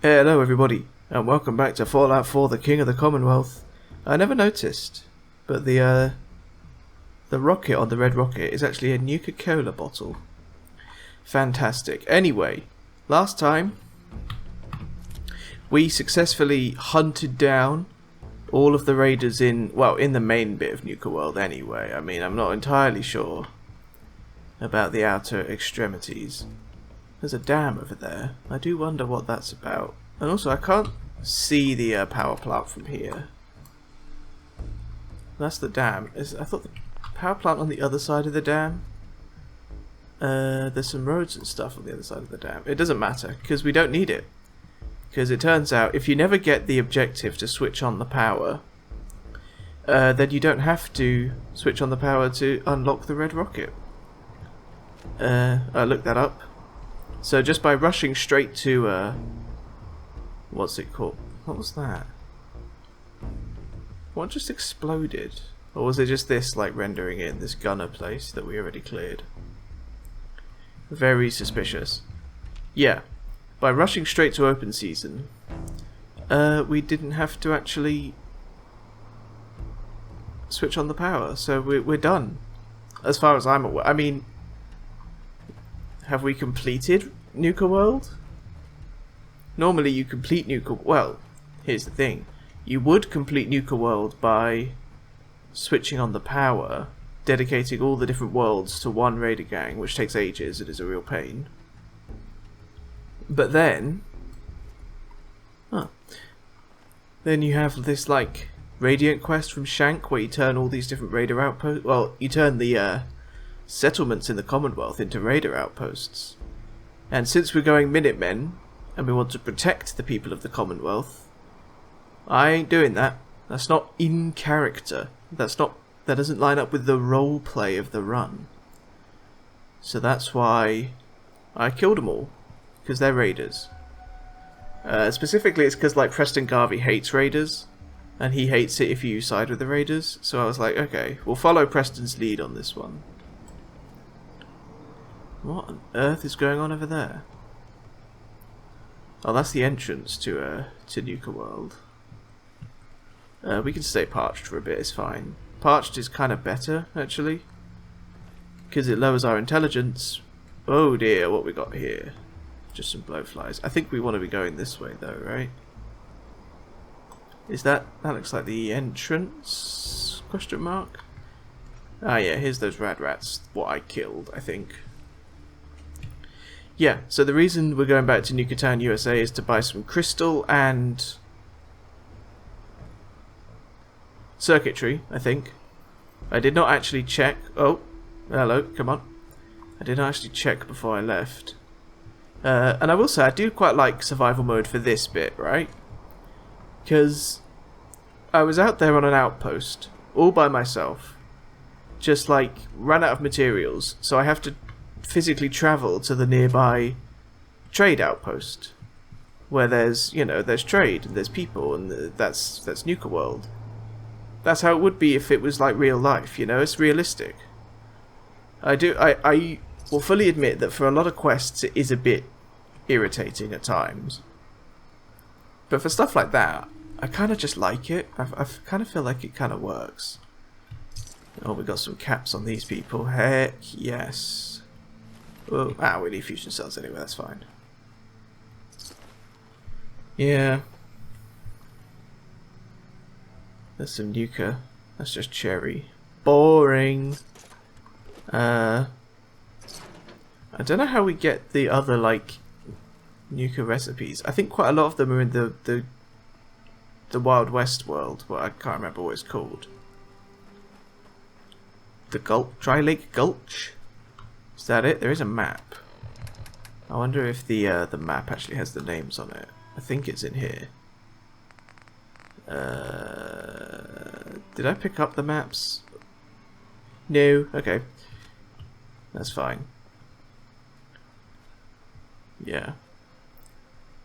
Hello everybody, and welcome back to Fallout 4, the King of the Commonwealth. I never noticed, but the rocket on the red rocket is actually a Nuka-Cola bottle. Fantastic. Anyway, last time we successfully hunted down all of the raiders in the main bit of Nuka World anyway. I mean, I'm not entirely sure about the outer extremities. There's a dam over there. I do wonder what that's about. And also, I can't see the power plant from here. That's the dam. I thought the power plant on the other side of the dam. There's some roads and stuff on the other side of the dam. It doesn't matter, because we don't need it. Because it turns out, if you never get the objective to switch on the power, then you don't have to switch on the power to unlock the red rocket. I looked that up. So just by rushing straight to, what's it called? What was that? What just exploded? Or was it just this, like, rendering in this gunner place that we already cleared? Very suspicious. Yeah, by rushing straight to open season, we didn't have to actually switch on the power, so we're done. As far as I'm aware. I mean, have we completed Nuka World? Normally you complete Nuka... Well, here's the thing. You would complete Nuka World by switching on the power, dedicating all the different worlds to one raider gang, which takes ages, it is a real pain. But then... Then you have this, like, Radiant quest from Shank, where you turn all these different raider outposts... Well, you turn the, settlements in the Commonwealth into raider outposts. And since we're going Minutemen, and we want to protect the people of the Commonwealth, I ain't doing that. That's not in character. That doesn't line up with the roleplay of the run. So that's why I killed them all, because they're raiders. Specifically, it's because, like, Preston Garvey hates raiders, and he hates it if you side with the raiders. So I was like, okay, we'll follow Preston's lead on this one. What on earth is going on over there? Oh, that's the entrance to Nuka World. We can stay parched for a bit, it's fine. Parched is kind of better, actually, because it lowers our intelligence. Oh dear, what we got here? Just some blowflies. I think we want to be going this way, though, right? Is that looks like the entrance? Question mark? Ah, yeah, here's those rats. What I killed, I think. Yeah, so the reason we're going back to Nuka Town, USA is to buy some crystal and circuitry, I think. I did not actually check. Oh, hello, come on. I did not actually check before I left. And I will say, I do quite like survival mode for this bit, right? Because I was out there on an outpost, all by myself. Just, like, ran out of materials, so I have to physically travel to the nearby trade outpost, where there's, you know, there's trade and there's people, and that's Nuka World. That's how it would be if it was like real life, you know. It's realistic. I will fully admit that for a lot of quests it is a bit irritating at times, but for stuff like that I kind of just like it. I kind of feel like it kind of works. Oh, we got some caps on these people. Heck yes. Oh, we need fusion cells anyway, that's fine. Yeah. There's some Nuka. That's just cherry. Boring. I don't know how we get the other, like, Nuka recipes. I think quite a lot of them are in the Wild West world, but I can't remember what it's called. The Dry Lake Gulch? Is that it? There is a map. I wonder if the map actually has the names on it. I think it's in here. Did I pick up the maps? No. Okay. That's fine. Yeah.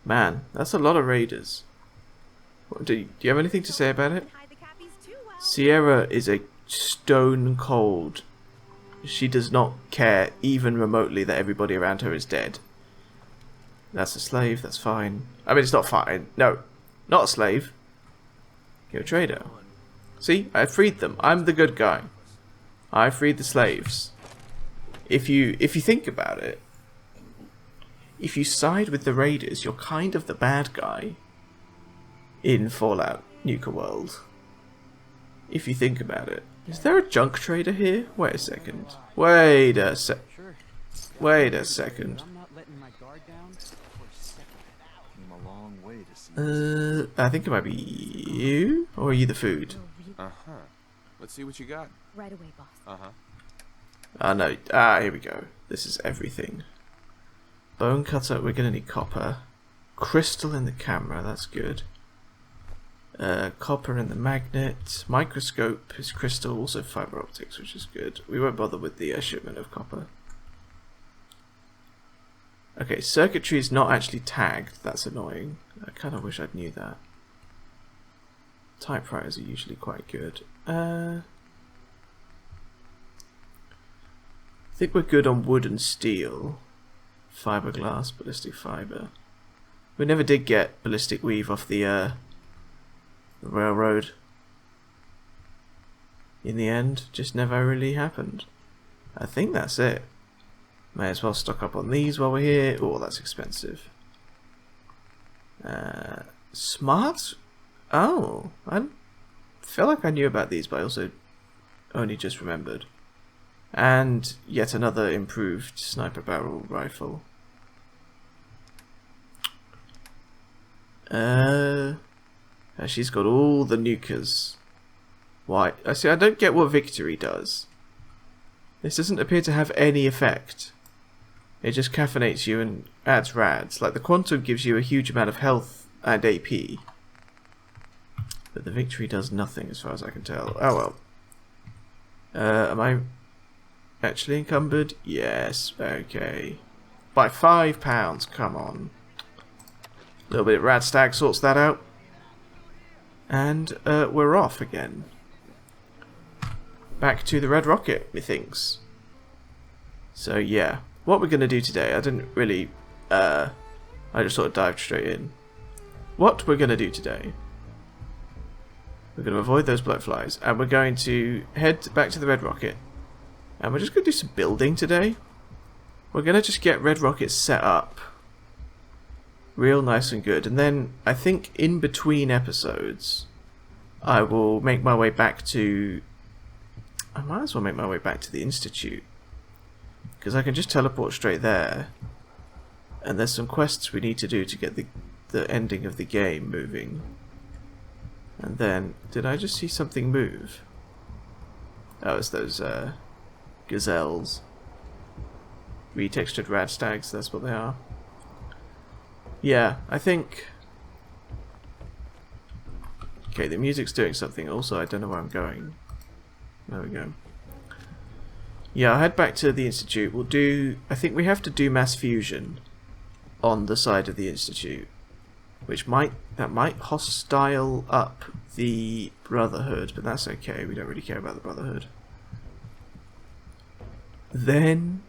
Man, that's a lot of raiders. Do you have anything to say about it? Sierra is a stone cold. She does not care even remotely that everybody around her is dead. That's a slave, that's fine. I mean, it's not fine. No, not a slave. You're a trader. See, I freed them. I'm the good guy. I freed the slaves. If you think about it, if you side with the raiders, you're kind of the bad guy in Fallout Nuka World. If you think about it. Is there a junk trader here? Wait a second. Wait a second. I think it might be you? Or are you the food? Uh-huh. Let's see what you got. Right away, boss. Uh-huh. Ah, no. Here we go. This is everything. Bone cutter, we're gonna need copper. Crystal in the camera, that's good. Copper in the magnet. Microscope is crystal, also fiber optics, which is good. We won't bother with the shipment of copper. Okay, circuitry is not actually tagged. That's annoying. I kind of wish I'd knew that. Typewriters are usually quite good. I think we're good on wood and steel. Fiberglass, ballistic fiber. We never did get ballistic weave off the railroad. In the end, just never really happened. I think that's it. May as well stock up on these while we're here. Oh, that's expensive. Smart? Oh, I feel like I knew about these, but I also only just remembered. And yet another improved sniper barrel rifle. She's got all the nukers. Why? I see. I don't get what victory does. This doesn't appear to have any effect. It just caffeinates you and adds rads. Like the quantum gives you a huge amount of health and AP. But the victory does nothing as far as I can tell. Oh well. Am I actually encumbered? Yes. Okay. By £5. Come on. A little bit of rad stag sorts that out. And we're off again. Back to the Red Rocket, methinks. So yeah. What we're going to do today, I didn't really, I just sort of dived straight in. What we're going to do today, we're going to avoid those blowflies, and we're going to head back to the Red Rocket, and we're just going to do some building today. We're going to just get Red Rocket set up, real nice and good, and then I think in between episodes, I will make my way back to, I might as well make my way back to the Institute. Because I can just teleport straight there. And there's some quests we need to do to get the ending of the game moving. And then, did I just see something move? Oh, it's those gazelles. Retextured rad stags, that's what they are. Yeah, I think... Okay, the music's doing something. Also, I don't know where I'm going. There we go. Yeah, I'll head back to the Institute. We'll do... I think we have to do mass fusion on the side of the Institute. Which might... that might hostile up the Brotherhood, but that's okay. We don't really care about the Brotherhood. Then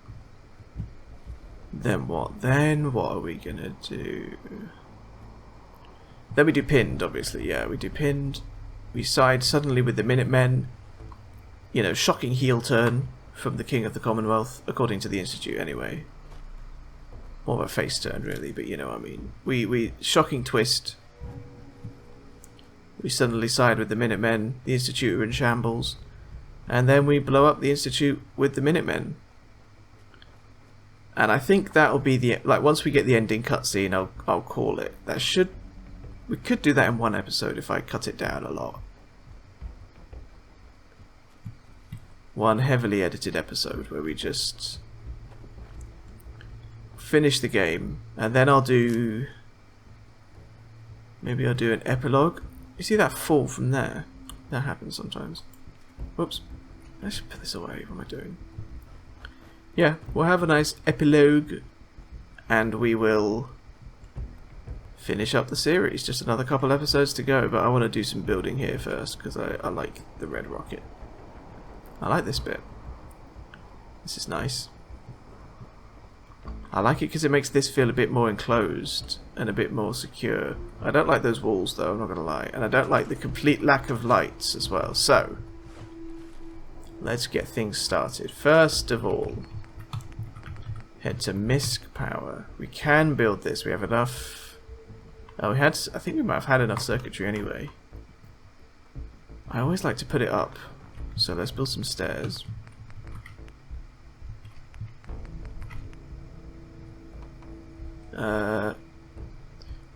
what? Then what are we gonna do? Then we do pinned, obviously. Yeah, we do pinned. We side suddenly with the Minutemen. You know, shocking heel turn from the King of the Commonwealth, according to the Institute anyway. More of a face turn really, but you know what I mean. We shocking twist. We suddenly side with the Minutemen, the Institute are in shambles, and then we blow up the Institute with the Minutemen. And I think that'll be the, like, once we get the ending cutscene, I'll call it. That should, we could do that in one episode if I cut it down a lot. One heavily edited episode where we just finish the game, and then I'll do, maybe I'll do an epilogue. You see that fall from there? That happens sometimes. Whoops. I should put this away. What am I doing? Yeah, we'll have a nice epilogue, and we will finish up the series. Just another couple episodes to go, but I want to do some building here first, because I like the Red Rocket. I like this bit. This is nice. I like it because it makes this feel a bit more enclosed and a bit more secure. I don't like those walls though, I'm not going to lie. And I don't like the complete lack of lights as well. So, let's get things started. First of all, head to MISC power. We can build this. We have enough. Oh, I think we might have had enough circuitry anyway. I always like to put it up. So let's build some stairs.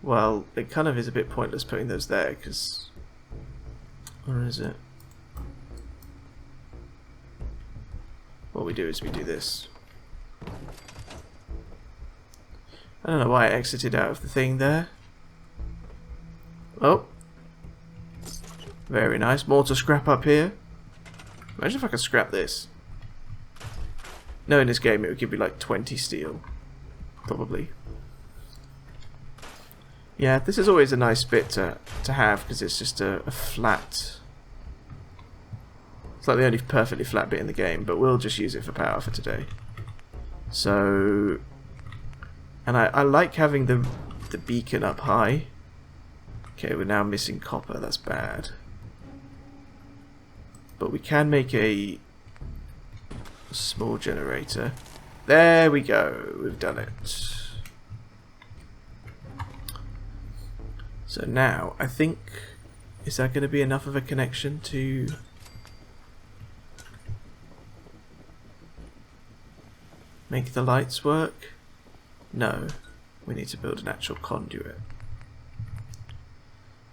Well, it kind of is a bit pointless putting those there, because... Where is it? What we do is we do this. I don't know why I exited out of the thing there. Oh. Very nice. More to scrap up here. Imagine if I could scrap this. No, in this game it would give me like 20 steel. Probably. Yeah, this is always a nice bit to have because it's just a flat... It's like the only perfectly flat bit in the game, but we'll just use it for power for today. So... And I like having the beacon up high. Okay, we're now missing copper, that's bad. But we can make a small generator. There we go, we've done it. So now, I think, is that going to be enough of a connection to... make the lights work? No, we need to build an actual conduit.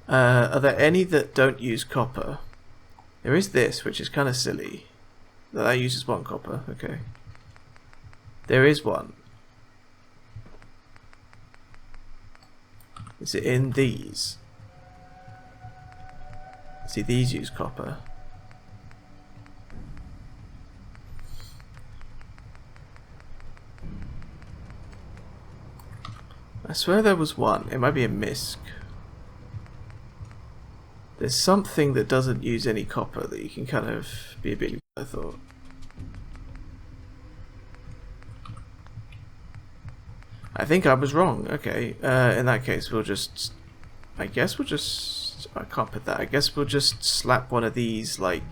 Are there any that don't use copper? There is this, which is kind of silly. That uses 1 copper, okay. There is one. Is it in these? See, these use copper. I swear there was one. It might be a MISC. There's something that doesn't use any copper that you can kind of be a bit... I thought. I think I was wrong. Okay. In that case, we'll just... I guess we'll just... I can't put that. I guess we'll just slap one of these, like...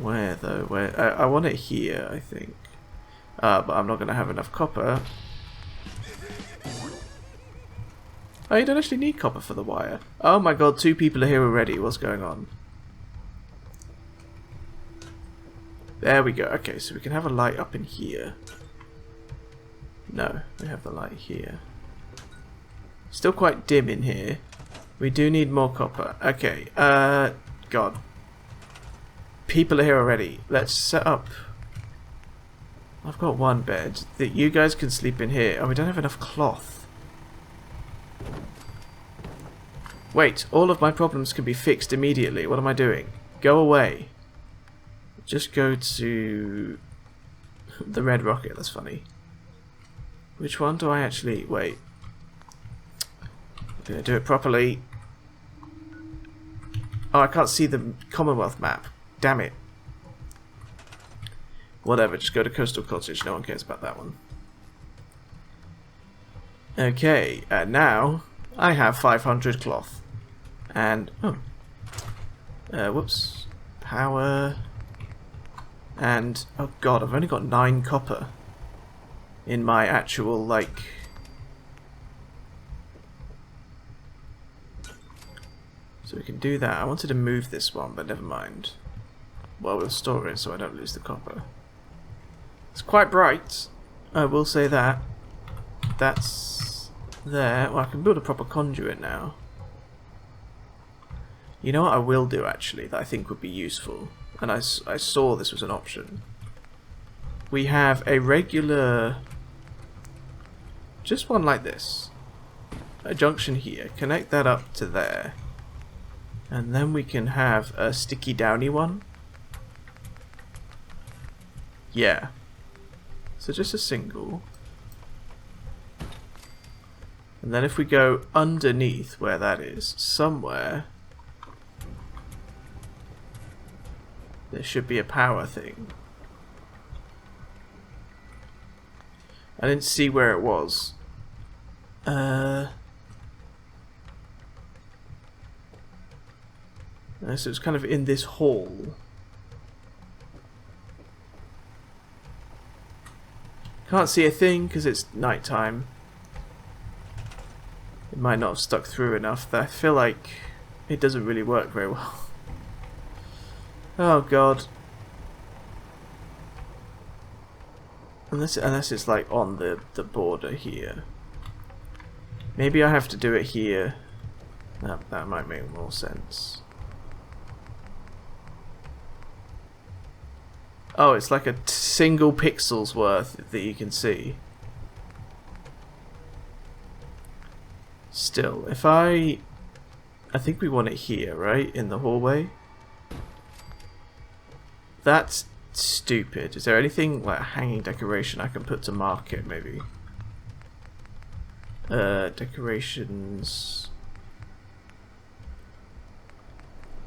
Where, though? Where? I want it here, I think. But I'm not going to have enough copper. Oh, you don't actually need copper for the wire. Oh my god, 2 people are here already. What's going on? There we go. Okay, so we can have a light up in here. No, we have the light here. Still quite dim in here. We do need more copper. Okay, god. People are here already. Let's set up... I've got 1 bed. That you guys can sleep in here. Oh, we don't have enough cloth. Wait, all of my problems can be fixed immediately. What am I doing? Go away. Just go to the red rocket. That's funny. Which one do I actually... Wait. I'm going to do it properly. Oh, I can't see the Commonwealth map. Damn it. Whatever, just go to Coastal Cottage. No one cares about that one. Okay, and now I have 500 cloth. And, oh. Whoops. Power. And, oh god, I've only got 9 copper in my actual, like... So we can do that. I wanted to move this one, but never mind. Well, we'll store it so I don't lose the copper. It's quite bright, I will say that. That's there. Well, I can build a proper conduit now. You know what I will do, actually, that I think would be useful? And I saw this was an option. We have a regular... Just one like this. A junction here. Connect that up to there. And then we can have a sticky downy one. Yeah. So just a single. And then if we go underneath where that is, somewhere, there should be a power thing. I didn't see where it was. No, so it's kind of in this hall. Can't see a thing because it's nighttime. It might not have stuck through enough. I feel like it doesn't really work very well. Oh god. Unless it's like on the border here. Maybe I have to do it here. That might make more sense. Oh, it's like a single pixel's worth that you can see. Still, if I think we want it here, right? In the hallway. That's stupid. Is there anything like a hanging decoration I can put to mark it, maybe? Decorations.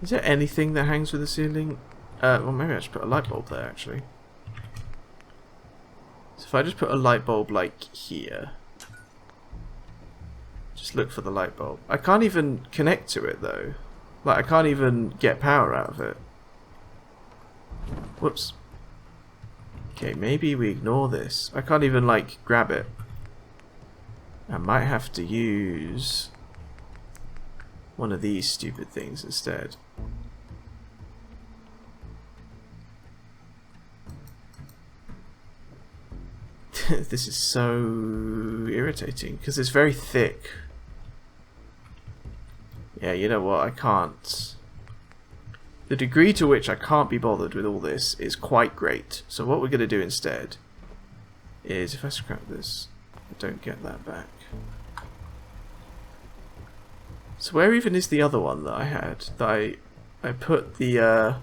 Is there anything that hangs from the ceiling? Well, maybe I should put a light bulb there, actually. So if I just put a light bulb, like, here. Just look for the light bulb. I can't even connect to it, though. Like, I can't even get power out of it. Whoops. Okay, maybe we ignore this. I can't even, like, grab it. I might have to use one of these stupid things instead. This is so irritating because it's very thick. Yeah, you know what? I can't. The degree to which I can't be bothered with all this is quite great. So what we're going to do instead is, if I scrap this, I don't get that back. So where even is the other one that I had? That I put the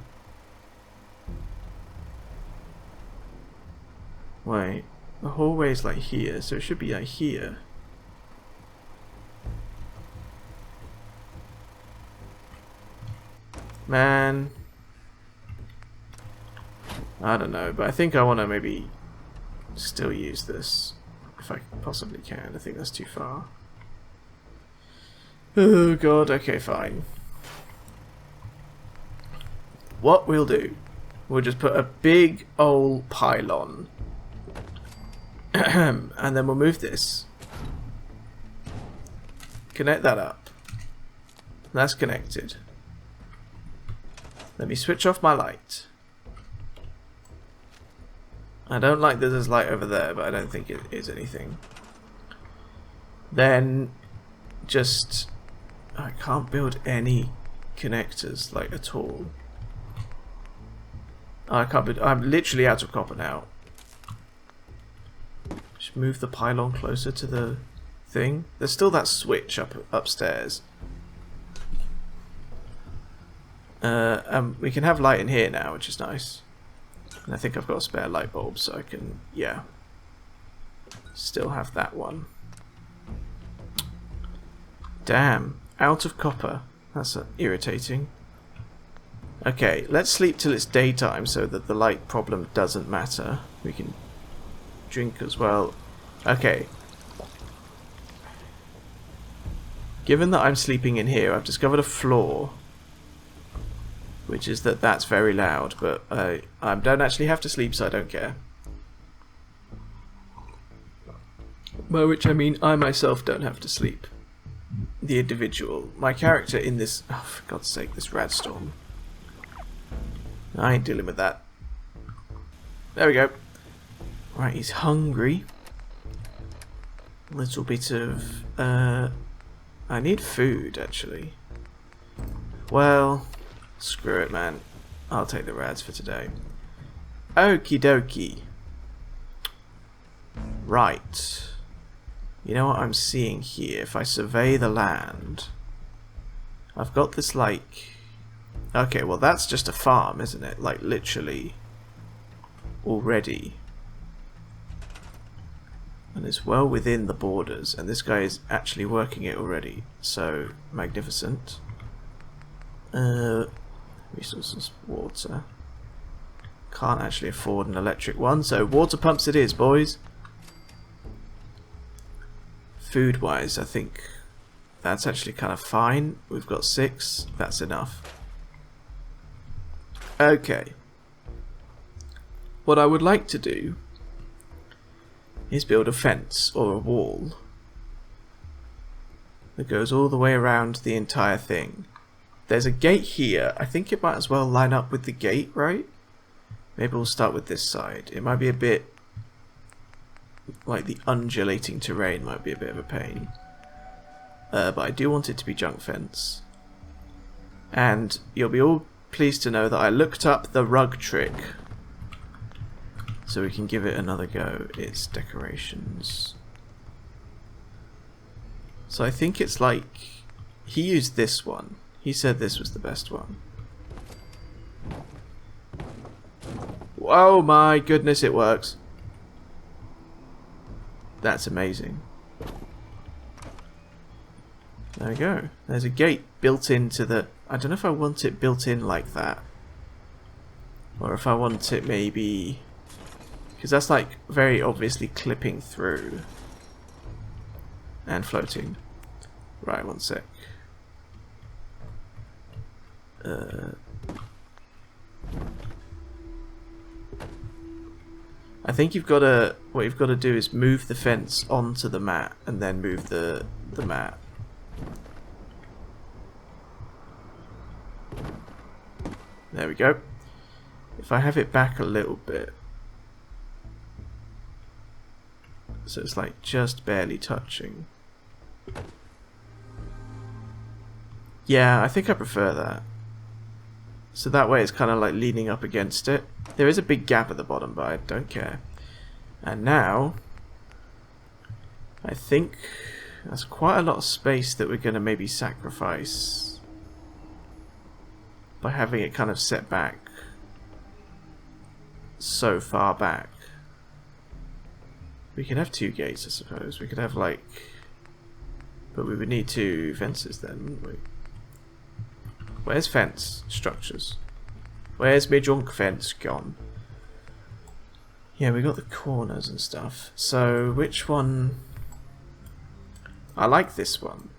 wait. The hallway is like here, so it should be like here. Man. I don't know, but I think I want to maybe still use this. If I possibly can. I think that's too far. Oh god, okay, fine. What we'll do, we'll just put a big old pylon. And then we'll move this. Connect that up. That's connected. Let me switch off my light. I don't like that there's light over there, but I don't think it is anything. Then just... I can't build any connectors, like, at all. I can't build... I'm literally out of copper now. Just move the pylon closer to the thing. There's still that switch upstairs. We can have light in here now, which is nice. And I think I've got a spare light bulb, so I can, yeah, still have that one. Damn, out of copper. That's irritating. Okay, let's sleep till it's daytime so that the light problem doesn't matter. We can drink as well. Okay. Given that I'm sleeping in here, I've discovered a flaw. Which is that that's very loud, but I don't actually have to sleep, so I don't care. By which I mean I myself don't have to sleep. The individual. My character in this... Oh, for God's sake, this radstorm. I ain't dealing with that. There we go. Right, he's hungry. A little bit of... I need food, actually. Well... Screw it, man. I'll take the rads for today. Okie dokie. Right. You know what I'm seeing here? If I survey the land... I've got this, like... Okay, well that's just a farm, isn't it? Like, literally. Already. And it's well within the borders. And this guy is actually working it already. So, magnificent. Resources, water. Can't actually afford an electric one, so water pumps it is, boys. food-wise, I think that's actually kind of fine. We've got 6. That's enough. Okay. What I would like to do is build a fence or a wall that goes all the way around the entire thing. There's a gate here. I think it might as well line up with the gate, right? Maybe we'll start with this side. It might be a bit... like the undulating terrain might be a bit of a pain. But I do want it to be junk fence. And you'll be all pleased to know that I looked up the rug trick. So we can give it another go. It's decorations. So I think it's like... he used this one. He said this was the best one. Oh my goodness, it works. That's amazing. There we go. There's a gate built into the... I don't know if I want it built in like that. Or if I want it maybe... because that's like very obviously clipping through. And floating. Right, one sec. I think you've got to... what you've got to do is move the fence onto the mat and then move the mat. There we go. If I have it back a little bit, so it's like just barely touching. Yeah, I think I prefer that. So that way it's kind of like leaning up against it. There is a big gap at the bottom, but I don't care. And now, I think that's quite a lot of space that we're going to maybe sacrifice by having it kind of set back so far back. We could have 2 gates, I suppose. We could have like... but we would need 2 fences then, wouldn't we? Where's fence structures? Where's my junk fence gone? Yeah, we got the corners and stuff. So, which one... I like this one.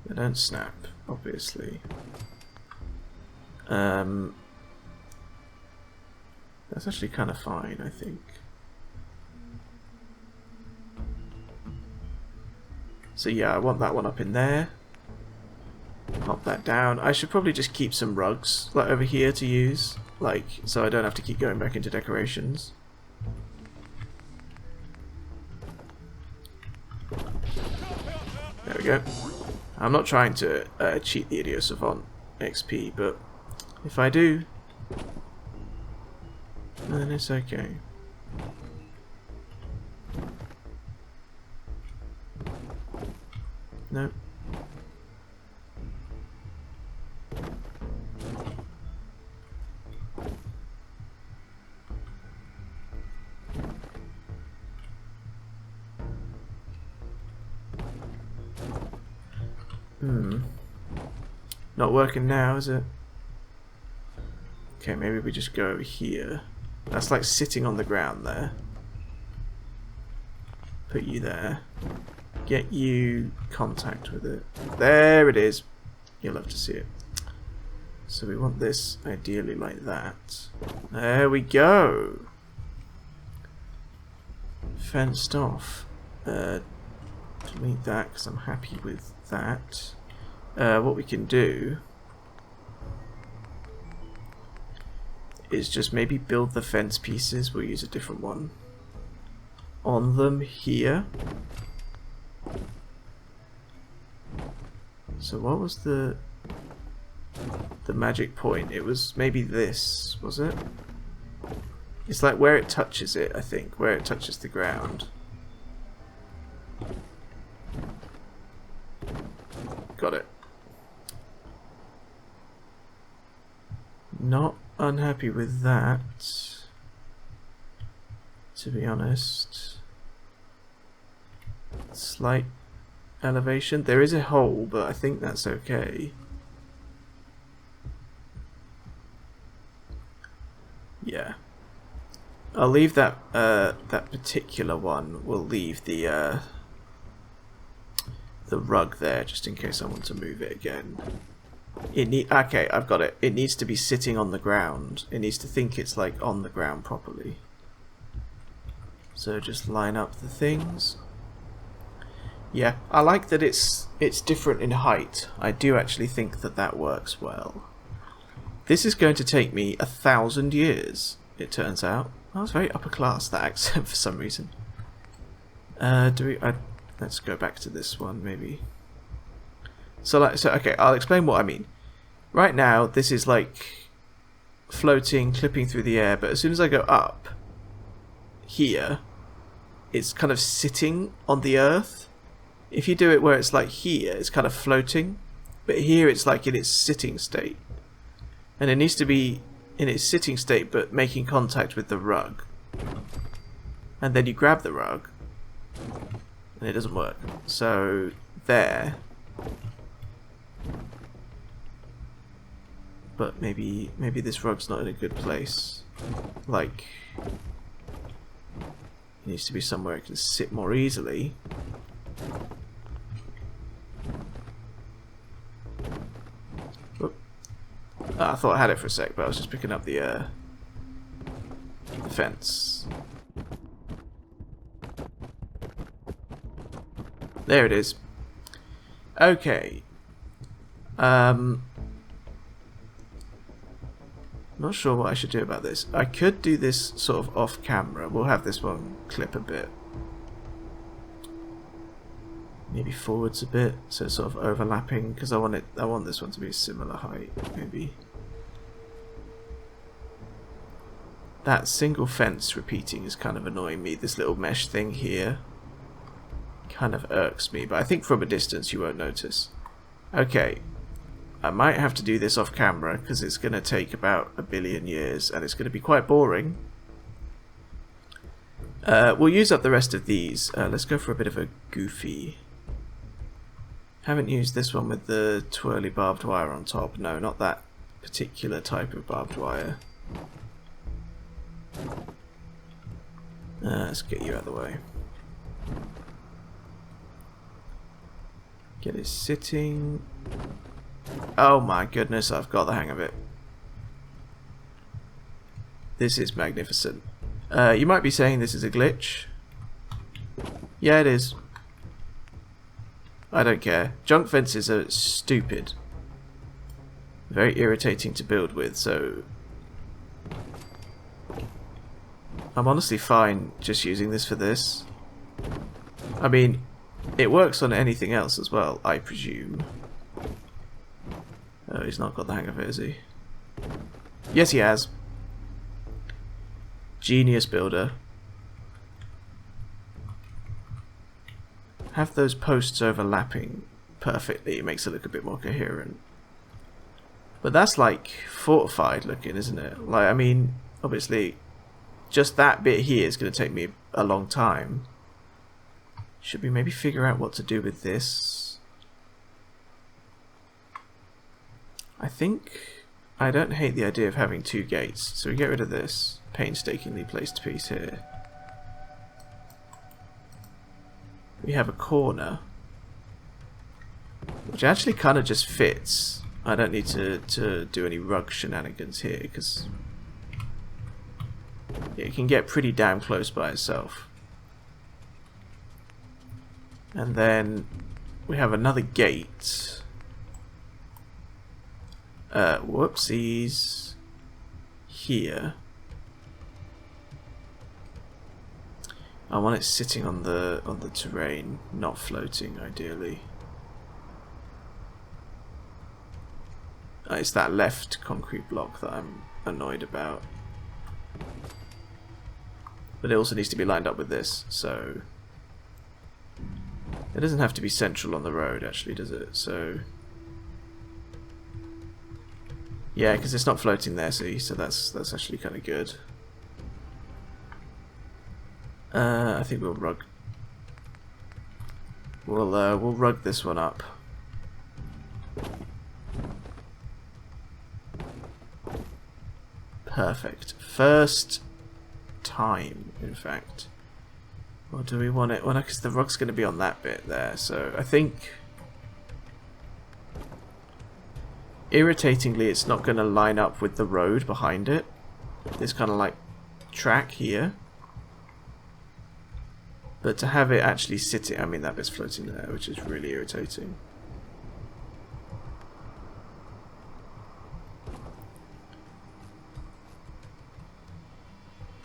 They don't snap, obviously. That's actually kind of fine, I think. So yeah, I want that one up in there. Pop that down. I should probably just keep some rugs like over here to use, like so I don't have to keep going back into decorations. There we go. I'm not trying to cheat the Idiot Savant XP, but if I do, then it's okay. Nope. Not working now, is it? Okay, maybe we just go over here. That's like sitting on the ground there. Put you there. Get you contact with it. There it is. You'll love to see it. So we want this ideally like that. There we go. Fenced off. Delete that because I'm happy with that. What we can do is just maybe build the fence pieces. We'll use a different one on them here. So what was the magic point? It was maybe this, was it? It's like where it touches it, I think, where it touches the ground. Got it. Not unhappy with that, to be honest. Slight elevation. There is a hole, but I think that's okay. Yeah. I'll leave that that particular one. We'll leave the the rug there, just in case I want to move it again. Okay, I've got it. It needs to be sitting on the ground. It needs to think it's like on the ground properly. So just line up the things. Yeah, I like that it's different in height. I do actually think that that works well. This is going to take me 1,000 years, it turns out. I was very upper class, that accent, for some reason. Let's go back to this one, maybe. So okay, I'll explain what I mean. Right now, this is like floating, clipping through the air, but as soon as I go up here, it's kind of sitting on the earth. If you do it where it's like here, it's kind of floating, but here it's like in its sitting state. And it needs to be in its sitting state, but making contact with the rug. And then you grab the rug, and it doesn't work. So, there. But maybe this rug's not in a good place. Like, it needs to be somewhere it can sit more easily. Whoop. I thought I had it for a sec, but I was just picking up the fence. There it is. Okay. Not sure what I should do about this. I could do this sort of off camera. We'll have this one clip a bit. Maybe forwards a bit, so it's sort of overlapping, because I want this one to be a similar height, maybe. That single fence repeating is kind of annoying me. This little mesh thing here kind of irks me, but I think from a distance you won't notice. Okay. I might have to do this off camera because it's going to take about 1 billion years and it's going to be quite boring. We'll use up the rest of these. Let's go for a bit of a goofy. Haven't used this one with the twirly barbed wire on top. No, not that particular type of barbed wire. Let's get you out of the way. Get it sitting. Oh my goodness, I've got the hang of it. This is magnificent. You might be saying this is a glitch. Yeah, it is. I don't care. Junk fences are stupid. Very irritating to build with, so I'm honestly fine just using this for this. I mean, it works on anything else as well, I presume. Oh, he's not got the hang of it, has he? Yes, he has. Genius builder. Have those posts overlapping perfectly. It makes it look a bit more coherent. But that's like fortified looking, isn't it? Like, I mean, obviously, just that bit here is going to take me a long time. Should we maybe figure out what to do with this? I think I don't hate the idea of having 2 gates, so we get rid of this painstakingly placed piece here. We have a corner, which actually kind of just fits. I don't need to do any rug shenanigans here, because it can get pretty damn close by itself. And then we have another gate. Whoopsies. Here. I want it sitting on the terrain, not floating, ideally. It's that left concrete block that I'm annoyed about. But it also needs to be lined up with this, so it doesn't have to be central on the road, actually, does it? So yeah, because it's not floating there, see, so that's actually kind of good. I think we'll rug this one up. Perfect. First time, in fact. Or do we want it? Well, no, because the rug's going to be on that bit there, so I think... Irritatingly, it's not going to line up with the road behind it. This kind of like track here. But to have it actually sitting... I mean, that bit's floating there, which is really irritating.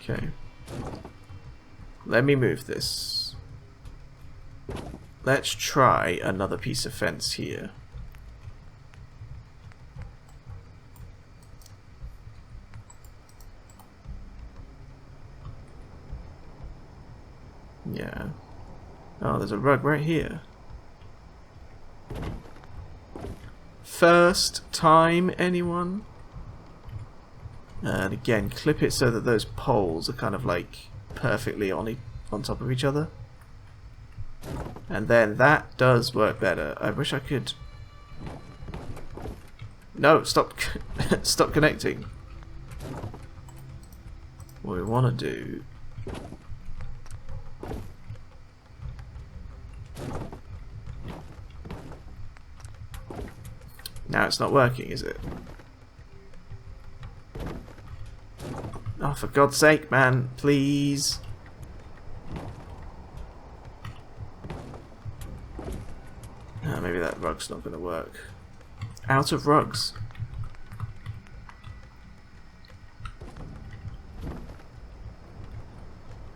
Okay. Let me move this. Let's try another piece of fence here. Yeah. Oh, there's a rug right here. First time, anyone? And again, clip it so that those poles are kind of like perfectly on top of each other. And then that does work better. I wish I could... No, stop stop connecting. What we want to do... Now it's not working, is it? Oh, for God's sake, man, please. Oh, maybe that rug's not going to work. Out of rugs.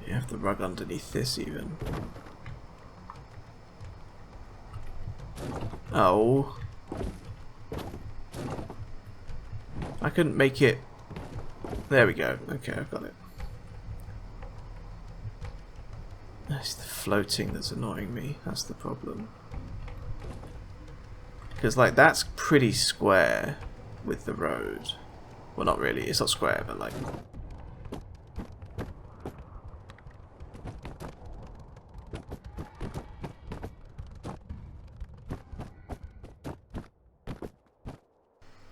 You have the rug underneath this, even. Oh. I couldn't make it... There we go. Okay, I've got it. It's the floating that's annoying me. That's the problem. Because, like, that's pretty square with the road. Well, not really. It's not square, but, like...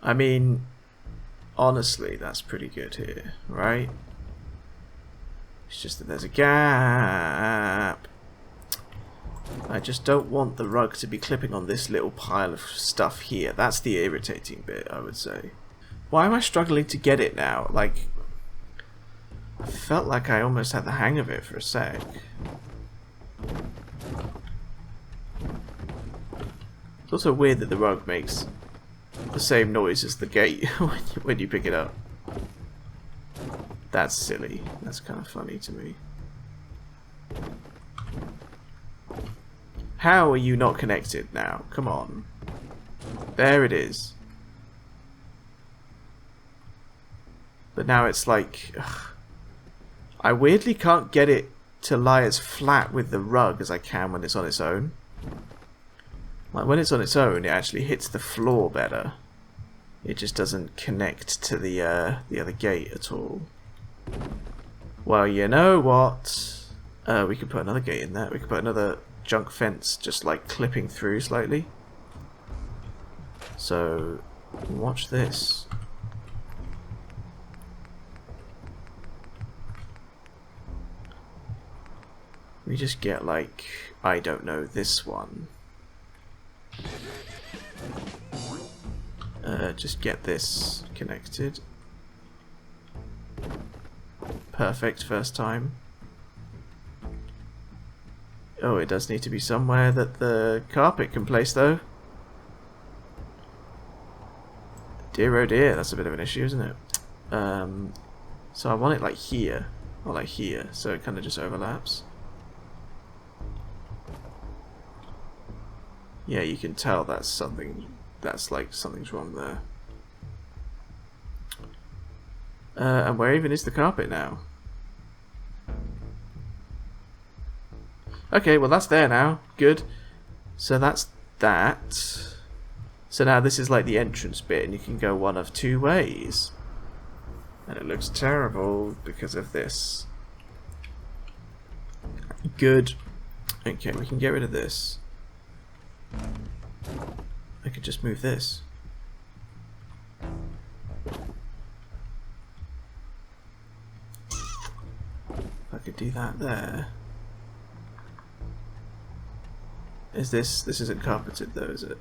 I mean... Honestly, that's pretty good here, right? It's just that there's a gap. I just don't want the rug to be clipping on this little pile of stuff here. That's the irritating bit, I would say. Why am I struggling to get it now? Like, I felt like I almost had the hang of it for a sec. It's also weird that the rug makes the same noise as the gate when you pick it up. That's silly. That's kind of funny to me. How are you not connected now? Come on. There it is. But now it's like... Ugh. I weirdly can't get it to lie as flat with the rug as I can when it's on its own. Like, when it's on its own, it actually hits the floor better. It just doesn't connect to the other gate at all. Well, you know what? We could put another gate in there. We could put another junk fence just, like, clipping through slightly. So, watch this. We just get, like, I don't know, this one. Just get this connected. Perfect, first time. Oh, it does need to be somewhere that the carpet can place, though. Dear oh dear, that's a bit of an issue, isn't it? So I want it like here, or like here, so it kind of just overlaps. Yeah, you can tell that's something, that's like something's wrong there. And where even is the carpet now? Okay, well that's there now. Good. So that's that. So now this is like the entrance bit, and you can go one of two ways. And it looks terrible because of this. Good. Okay, we can get rid of this. I could just move this. I could do that there. Is this... This isn't carpeted though, is it?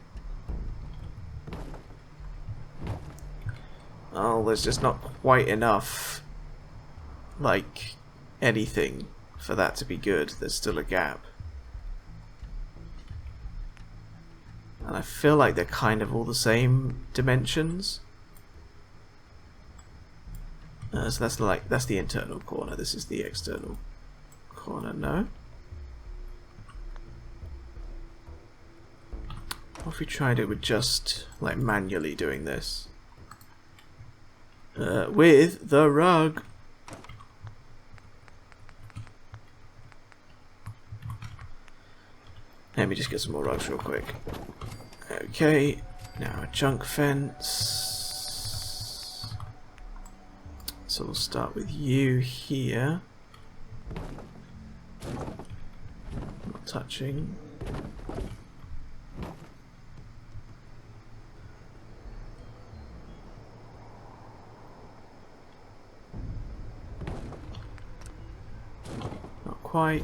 Oh, there's just not quite enough, like, anything for that to be good. There's still a gap. And I feel like they're kind of all the same dimensions. So that's the internal corner. This is the external corner. No? What if we tried it with just, like, manually doing this? With the rug. Let me just get some more rugs real quick. Okay, now a junk fence. So we'll start with you here. Not touching. Quite.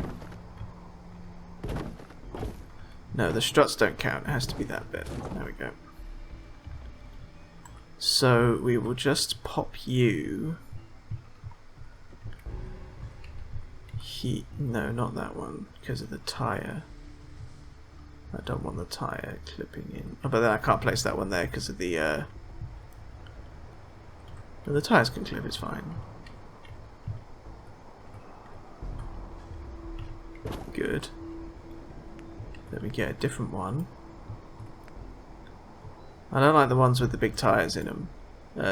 No, the struts don't count. It has to be that bit. There we go. So we will just pop you. No, not that one, because of the tire. I don't want the tire clipping in. Oh, but then I can't place that one there because of the. Well, the tires can clip. It's fine. Good. Let me get a different one. I don't like the ones with the big tyres in them.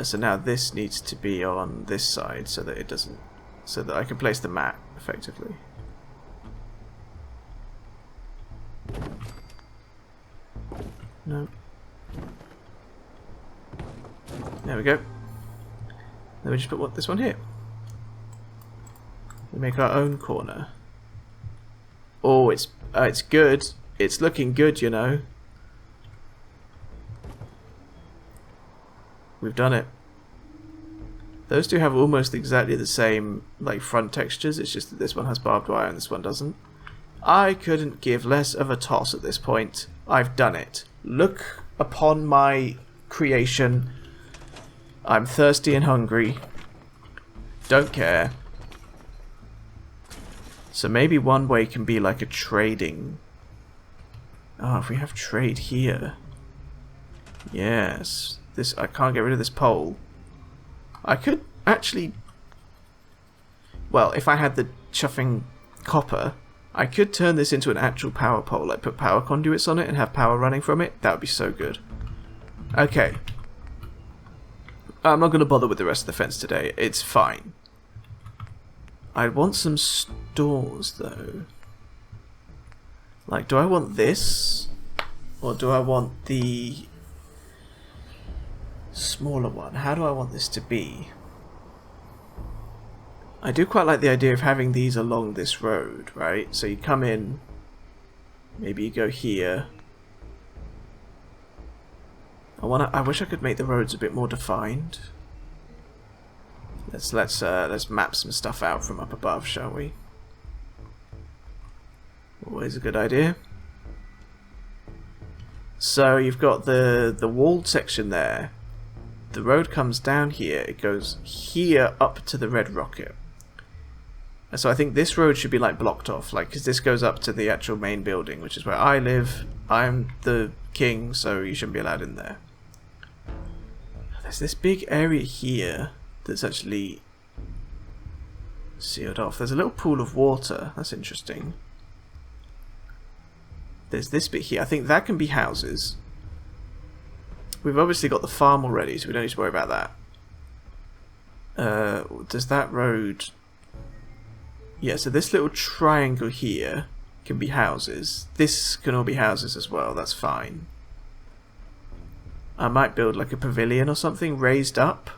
So now this needs to be on this side so that it doesn't... So that I can place the mat effectively. No. There we go. Then we just put this one here. We make our own corner. Oh, it's good. It's looking good, you know. We've done it. Those two have almost exactly the same, like, front textures. It's just that this one has barbed wire and this one doesn't. I couldn't give less of a toss at this point. I've done it. Look upon my creation. I'm thirsty and hungry. Don't care. So maybe one way can be like a trading. Oh, if we have trade here. Yes. This, I can't get rid of this pole. I could actually... Well, if I had the chuffing copper, I could turn this into an actual power pole. Like put power conduits on it and have power running from it. That would be so good. Okay. I'm not going to bother with the rest of the fence today. It's fine. I want some stores, though. Like, do I want this? Or do I want the smaller one? How do I want this to be? I do quite like the idea of having these along this road, right? So you come in, maybe you go here. I wish I could make the roads a bit more defined. Let's map some stuff out from up above, shall we? Always a good idea. So you've got the walled section there. The road comes down here. It goes here up to the red rocket. So I think this road should be like blocked off, like, because this goes up to the actual main building, which is where I live. I'm the king, so you shouldn't be allowed in there. There's this big area here that's actually sealed off. There's a little pool of water. That's interesting. There's this bit here. I think that can be houses. We've obviously got the farm already, so we don't need to worry about that. Does that road... Yeah, so this little triangle here can be houses. This can all be houses as well. That's fine. I might build like a pavilion or something raised up.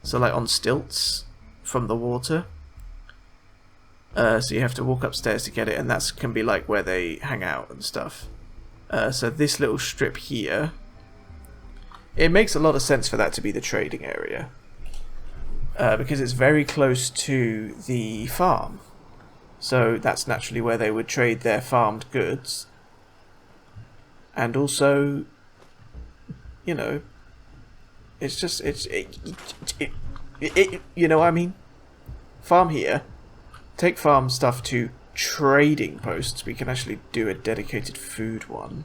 So like on stilts from the water. So you have to walk upstairs to get it, and that can be like where they hang out and stuff. So this little strip here, it makes a lot of sense for that to be the trading area. Because it's very close to the farm. So that's naturally where they would trade their farmed goods. And also, you know, it's just you know what I mean? Farm here. Take farm stuff to trading posts. We can actually do a dedicated food one.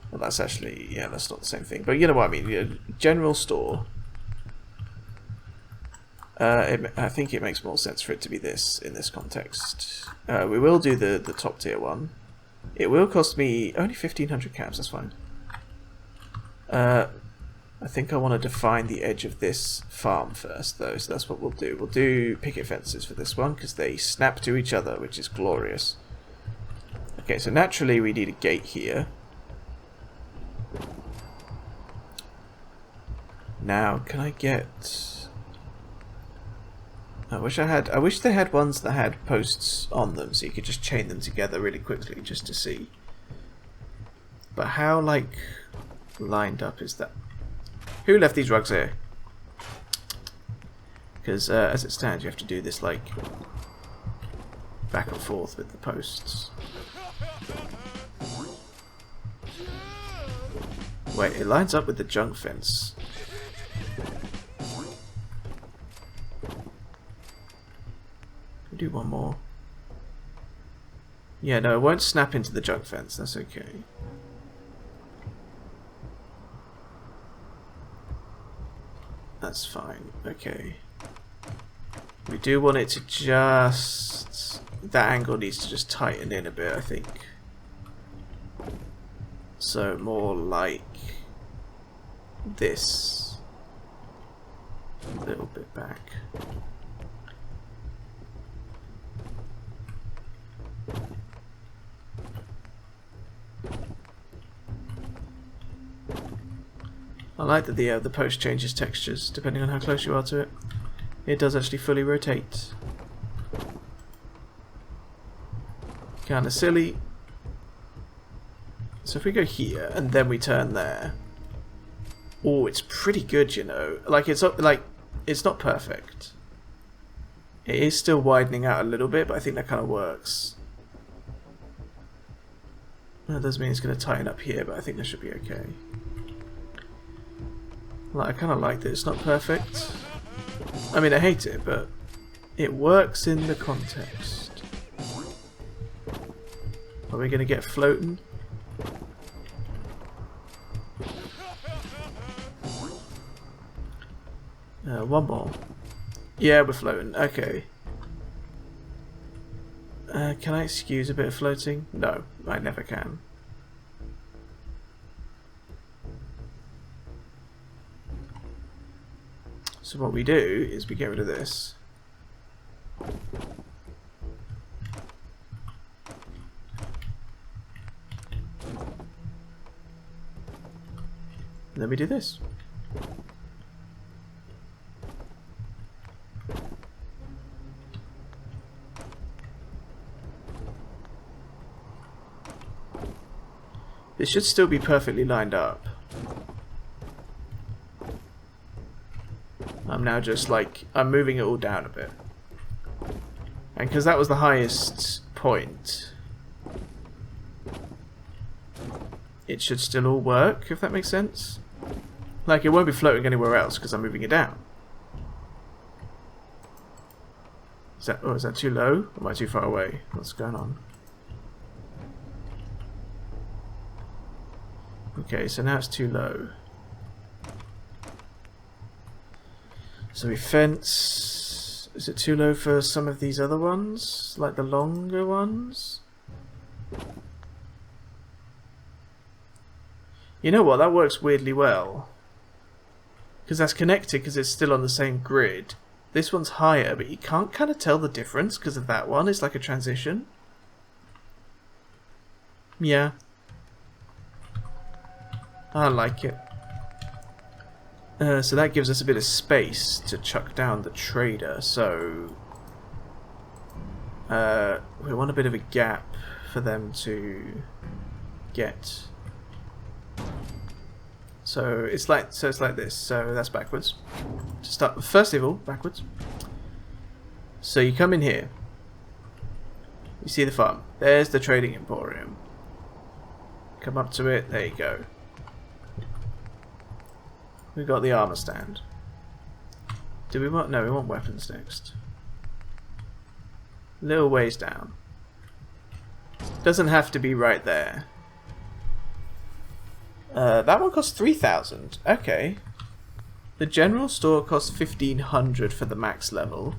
Well, that's actually, yeah, that's not the same thing. But you know what I mean? General store. I think it makes more sense for it to be this in this context. We will do the top tier one. It will cost me only 1,500 caps. That's fine. I think I want to define the edge of this farm first, though. So that's what we'll do. We'll do picket fences for this one because they snap to each other, which is glorious. Okay, so naturally we need a gate here. Now, can I get... I wish they had ones that had posts on them so you could just chain them together really quickly just to see. But how, like, lined up is that? Who left these rugs here? Because as it stands, you have to do this, like, back and forth with the posts. Wait, it lines up with the junk fence. Do one more. Yeah, no, it won't snap into the junk fence. That's okay. That's fine. Okay. We do want it to just... That angle needs to just tighten in a bit, I think. So more like this. A little bit back. I like that the post changes textures depending on how close you are to it. It does actually fully rotate. Kinda silly. So if we go here and then we turn there, oh, it's pretty good, you know. Like it's not perfect. It is still widening out a little bit, but I think that kind of works. That does mean it's going to tighten up here, but I think that should be okay. Like, I kind of like that it's not perfect. I mean, I hate it, but it works in the context. Are we going to get floating? One more. Yeah, we're floating. Okay. Can I excuse a bit of floating? No, I never can. So what we do is we get rid of this. And then we do this. This should still be perfectly lined up. I'm now just like, I'm moving it all down a bit. And because that was the highest point, it should still all work, if that makes sense. Like, it won't be floating anywhere else because I'm moving it down. Is that too low? Or am I too far away? What's going on? Okay, so now it's too low. So we fence... Is it too low for some of these other ones? Like the longer ones? You know what? That works weirdly well. Because that's connected because it's still on the same grid. This one's higher, but you can't kind of tell the difference because of that one. It's like a transition. Yeah. I like it. So that gives us a bit of space to chuck down the trader. So we want a bit of a gap for them to get. So it's like this. So that's backwards. To start, first of all, backwards. So you come in here. You see the farm. There's the trading emporium. Come up to it. There you go. We've got the armor stand. Do we want... No, we want weapons next. Little ways down. Doesn't have to be right there. That one costs 3,000. Okay. The general store costs 1,500 for the max level.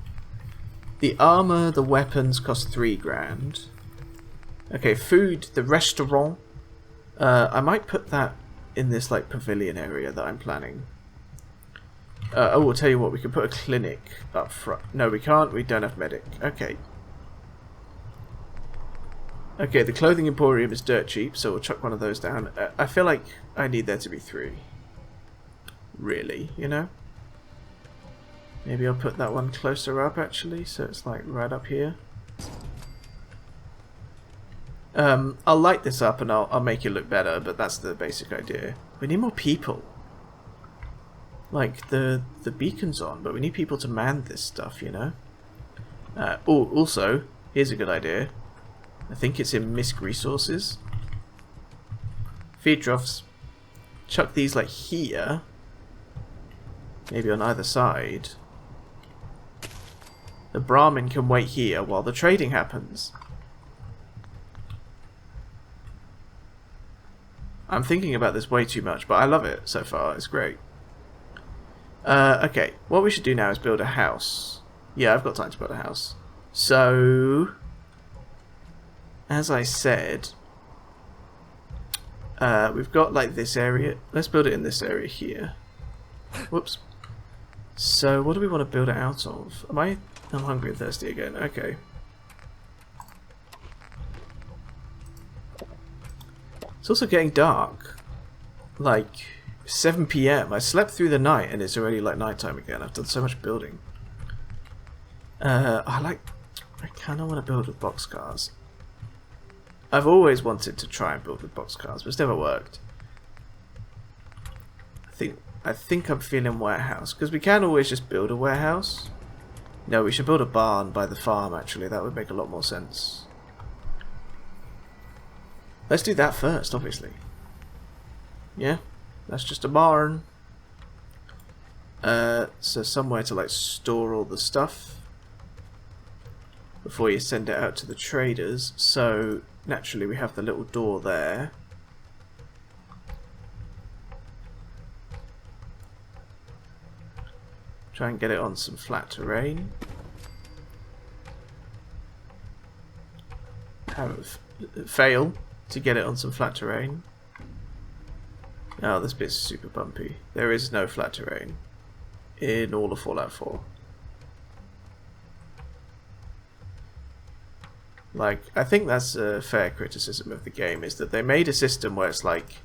The armor, the weapons cost 3 grand. Okay, food, the restaurant. I might put that in this like pavilion area that I'm planning. Oh, I'll tell you what, we can put a clinic up front. No, we can't. We don't have medic. Okay. Okay, the clothing emporium is dirt cheap, so we'll chuck one of those down. I feel like I need there to be 3. Really, you know? Maybe I'll put that one closer up, actually, so it's like right up here. I'll light this up and I'll make it look better, but that's the basic idea. We need more people. Like, the beacon's on, but we need people to man this stuff, you know? Oh, also, here's a good idea. I think it's in misc resources. Feed troughs. Chuck these like here. Maybe on either side. The Brahmin can wait here while the trading happens. I'm thinking about this way too much, but I love it so far. It's great. Okay, what we should do now is build a house. Yeah, I've got time to build a house. So... as I said, we've got like this area. Let's build it in this area here. Whoops. So what do we want to build it out of? I'm hungry and thirsty again. Okay. It's also getting dark. Like 7 PM. I slept through the night and it's already like nighttime again. I've done so much building. I kind of want to build with boxcars. I've always wanted to try and build with boxcars, but it's never worked. I think I'm feeling warehouse, because we can always just build a warehouse. No, we should build a barn by the farm, actually. That would make a lot more sense. Let's do that first, obviously. Yeah, that's just a barn. So somewhere to like store all the stuff before you send it out to the traders. So naturally we have the little door there. Try and get it on some flat terrain. Fail to get it on some flat terrain. Oh, this bit's super bumpy. There is no flat terrain in all of Fallout 4. Like, I think that's a fair criticism of the game, is that they made a system where it's like,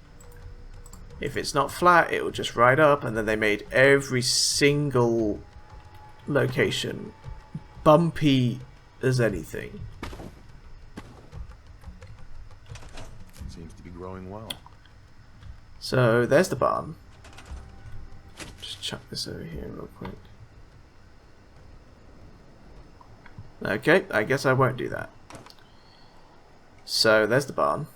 if it's not flat, it will just ride up, and then they made every single location bumpy as anything. Seems to be growing well. So, there's the barn. Just chuck this over here real quick. Okay, I guess I won't do that. So, there's the barn.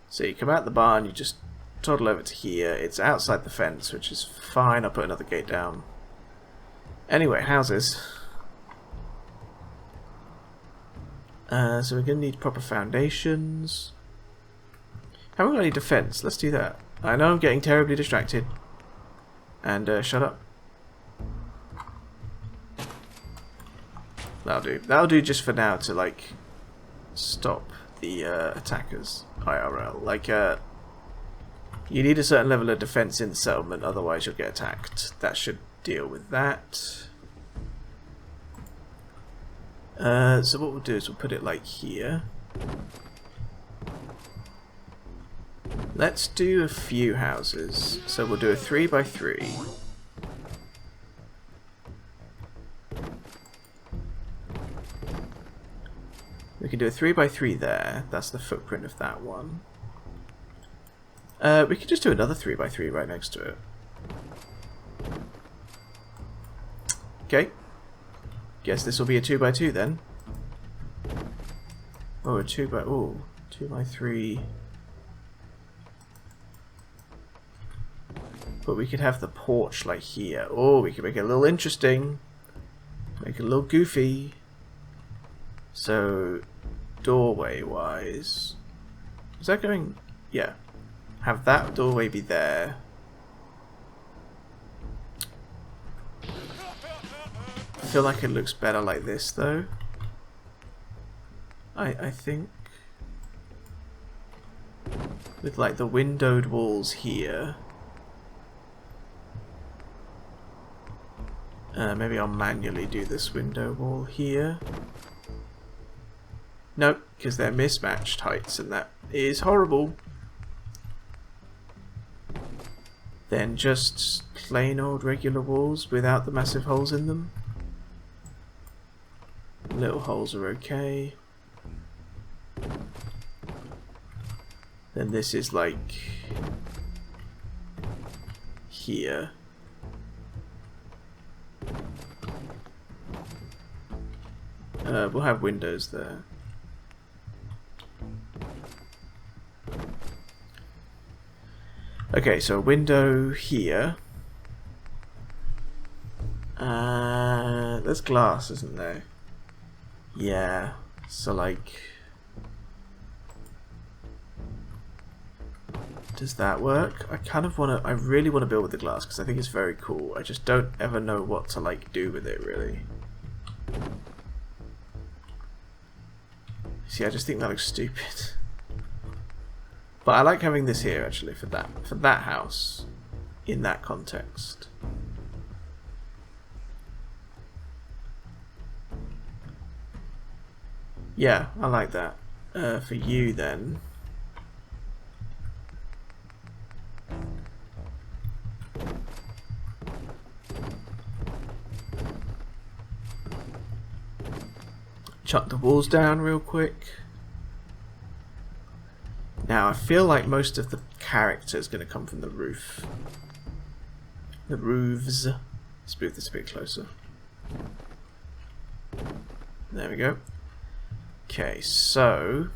So you come out the barn, you just toddle over to here. It's outside the fence, which is fine. I'll put another gate down. Anyway, houses. So we're going to need proper foundations. Haven't got any defense. Let's do that. I know I'm getting terribly distracted. And shut up. That'll do. That'll do just for now to like stop the attackers IRL. Like you need a certain level of defense in the settlement, otherwise you'll get attacked. That should deal with that. So what we'll do is we'll put it like here. Let's do a few houses. So we'll do a 3x3. We can do a 3x3 there. That's the footprint of that one. We could just do another 3x3 right next to it. Okay. Guess this will be a 2x2 then. Oh, a 2x3. But we could have the porch like here. Oh, we could make it a little interesting. Make it a little goofy. So, doorway wise. Is that going? Yeah. Have that doorway be there. I feel like it looks better like this though. I think. With like the windowed walls here. Maybe I'll manually do this window wall here. Nope, because they're mismatched heights and that is horrible. Then just plain old regular walls without the massive holes in them. Little holes are okay. Then this is like here. We'll have windows there. Okay, so a window here. There's glass, isn't there? Yeah, so like... Does that work? I kind of want to... I really want to build with the glass because I think it's very cool. I just don't ever know what to like do with it, really. See, I just think that looks stupid. But I like having this here, actually, for that house. In that context. Yeah, I like that. For you, then... Chuck the walls down real quick. Now I feel like most of the character is going to come from the roof. The roofs. Let's move this a bit closer. There we go. Okay, so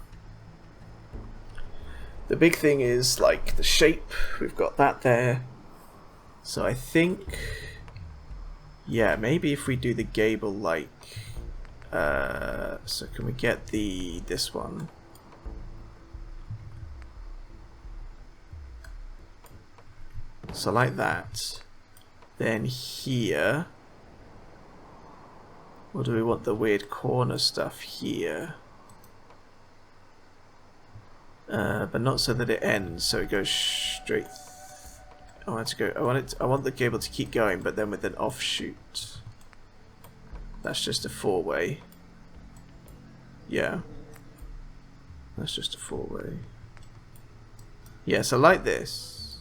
the big thing is like the shape. We've got that there. So I think, yeah, maybe if we do the gable like, so can we get this one? So like that. Then here, or do we want the weird corner stuff here? But not so that it ends, so it goes straight. I want it to go. I want the gable to keep going, but then with an offshoot. That's just a four-way. Yeah. That's just a four-way. Yeah, so like this.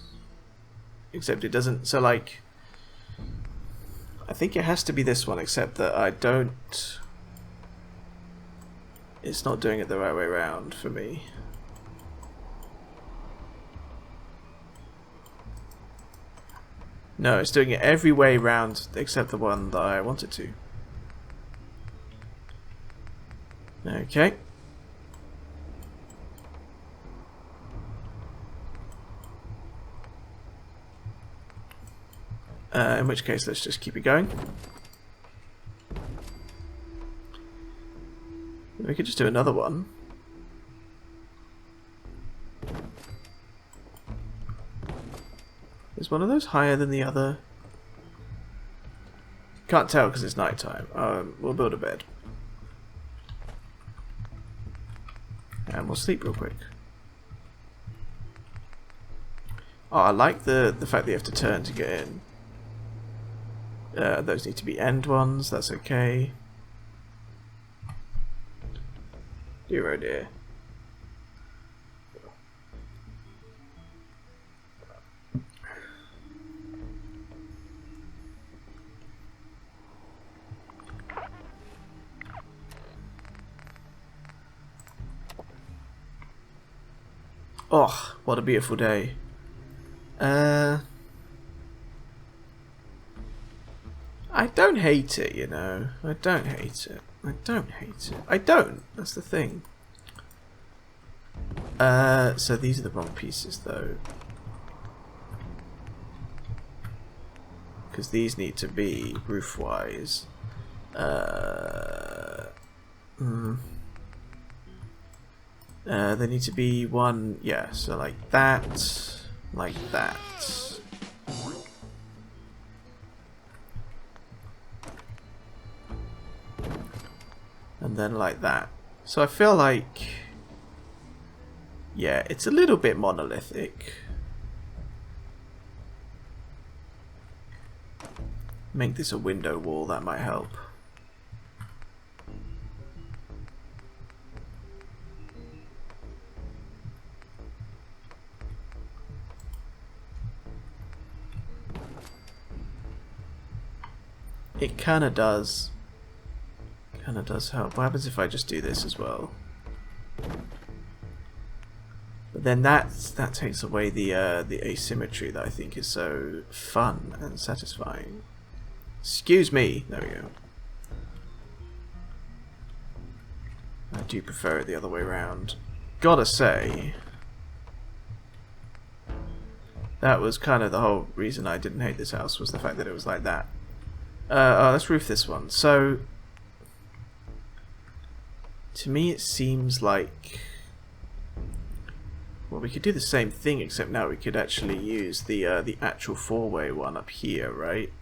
Except it doesn't. So like, I think it has to be this one, except that I don't. It's not doing it the right way around for me. No, it's doing it every way round except the one that I want it to. Okay. In which case, let's just keep it going. We could just do another one. Is one of those higher than the other? Can't tell because it's nighttime. We'll build a bed. And we'll sleep real quick. Oh, I like the fact that you have to turn to get in. Those need to be end ones, that's okay. Dear oh dear. Oh, what a beautiful day. I don't hate it, you know. I don't hate it. I don't hate it. I don't. That's the thing. So these are the wrong pieces, though. because these need to be roof-wise. They need to be one, yeah, so like that, like that. And then like that. So I feel like, yeah, it's a little bit monolithic. Make this a window wall, that might help. It kinda does. Kinda does help. What happens if I just do this as well? But then that takes away the asymmetry that I think is so fun and satisfying. Excuse me. There we go. I do prefer it the other way around. Gotta say, that was kind of the whole reason I didn't hate this house, was the fact that it was like that. Let's roof this one. So, to me it seems like, well, we could do the same thing, except now we could actually use the actual four-way one up here, right?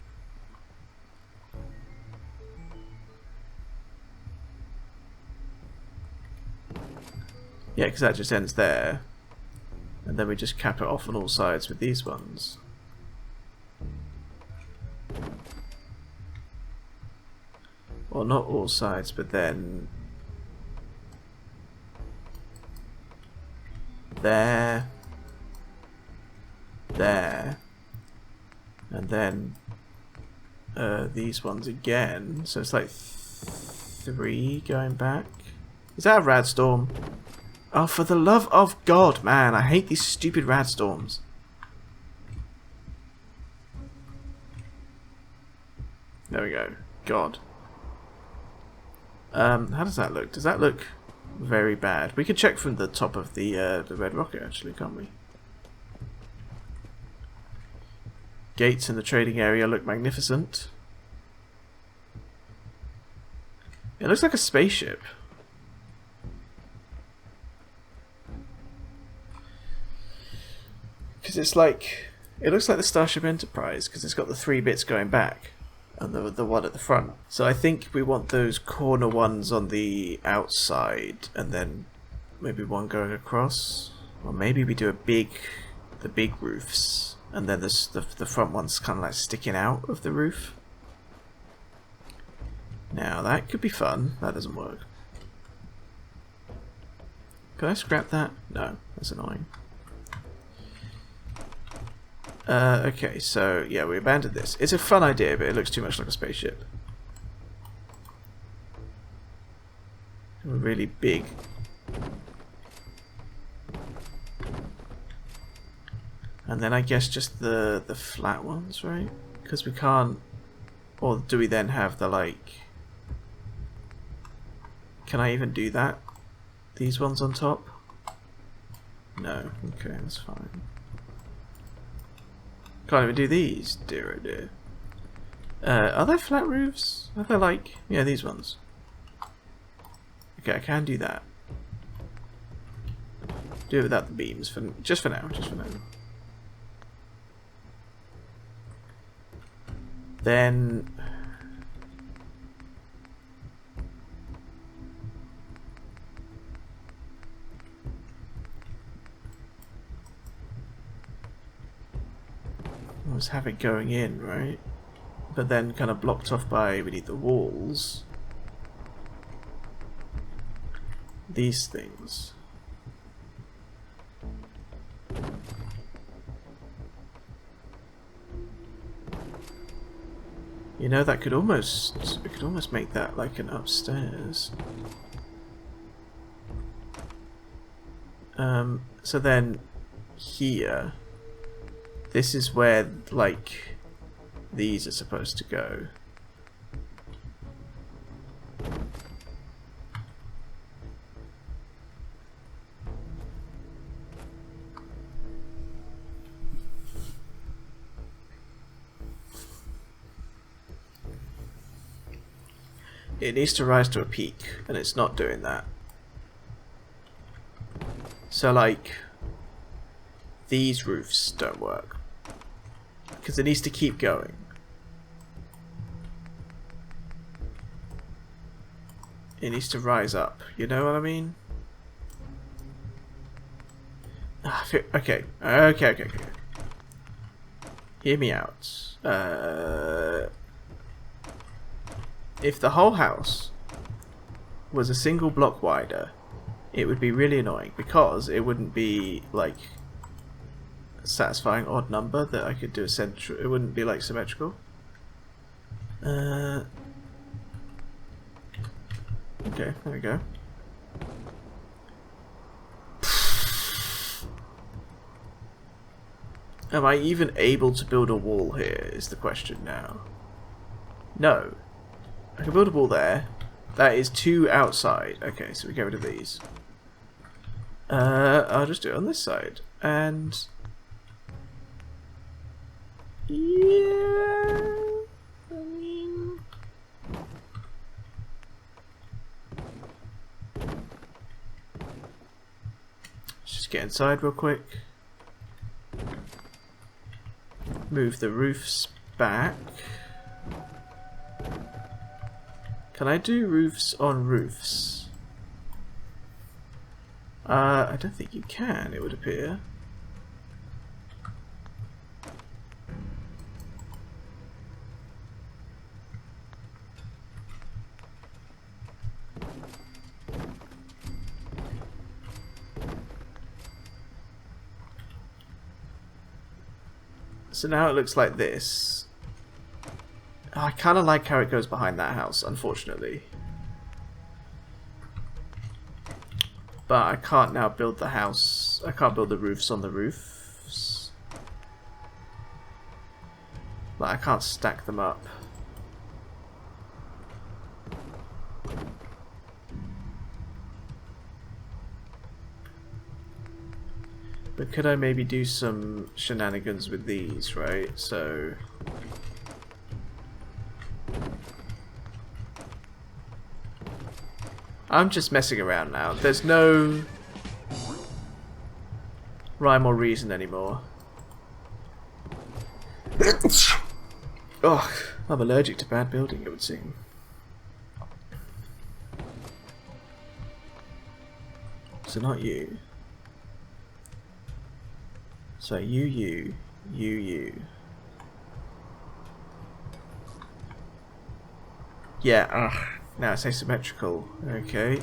Yeah, because that just ends there, and then we just cap it off on all sides with these ones. Well, not all sides, but then there, there, and then these ones again. So it's like 3 going back. Is that a rad storm? Oh, for the love of God, man! I hate these stupid rad storms. There we go. God. How does that look? Does that look very bad? We could check from the top of the red rocket, actually, can't we? Gates in the trading area look magnificent. It looks like a spaceship. Because it's like, it looks like the Starship Enterprise, because it's got the 3 bits going back. And the one at the front. So I think we want those corner ones on the outside, and then maybe one going across. Or maybe we do the big roofs, and then the front one's kind of like sticking out of the roof. Now that could be fun. That doesn't work. Can I scrap that? No, that's annoying. Okay, so yeah, we abandoned this. It's a fun idea, but it looks too much like a spaceship. Really big. And then I guess just the flat ones, right? Because we can't... Or do we then have the, like... Can I even do that? These ones on top? No. Okay, that's fine. Can't even do these, dear oh dear. Are there flat roofs? Are there like... Yeah, these ones. Okay, I can do that. Do it without the beams, just for now, just for now. Then... Let's have it going in, right? But then kind of blocked off by, we need the walls. These things. You know, that could almost, we could almost make that like an upstairs. So then here, this is where like these are supposed to go. it needs to rise to a peak, and it's not doing that. So like, these roofs don't work because it needs to keep going. It needs to rise up, you know what I mean? Okay. Hear me out. If the whole house was a single block wider, it would be really annoying because it wouldn't be like a satisfying odd number that I could do a central. It wouldn't be like symmetrical. Okay, there we go. Am I even able to build a wall here is the question now. No. I can build a wall there. That is 2 outside. Okay, so we get rid of these. I'll just do it on this side. And... yeah... I mean... let's just get inside real quick. Move the roofs back. Can I do roofs on roofs? I don't think you can, it would appear. So now it looks like this. Oh, I kind of like how it goes behind that house, unfortunately. But I can't now build the house. I can't build the roofs on the roofs. Like, I can't stack them up. But could I maybe do some shenanigans with these, right? So... I'm just messing around now. There's no rhyme or reason anymore. Oh, I'm allergic to bad building, it would seem. So not you. So you. Yeah, now it's asymmetrical. Okay.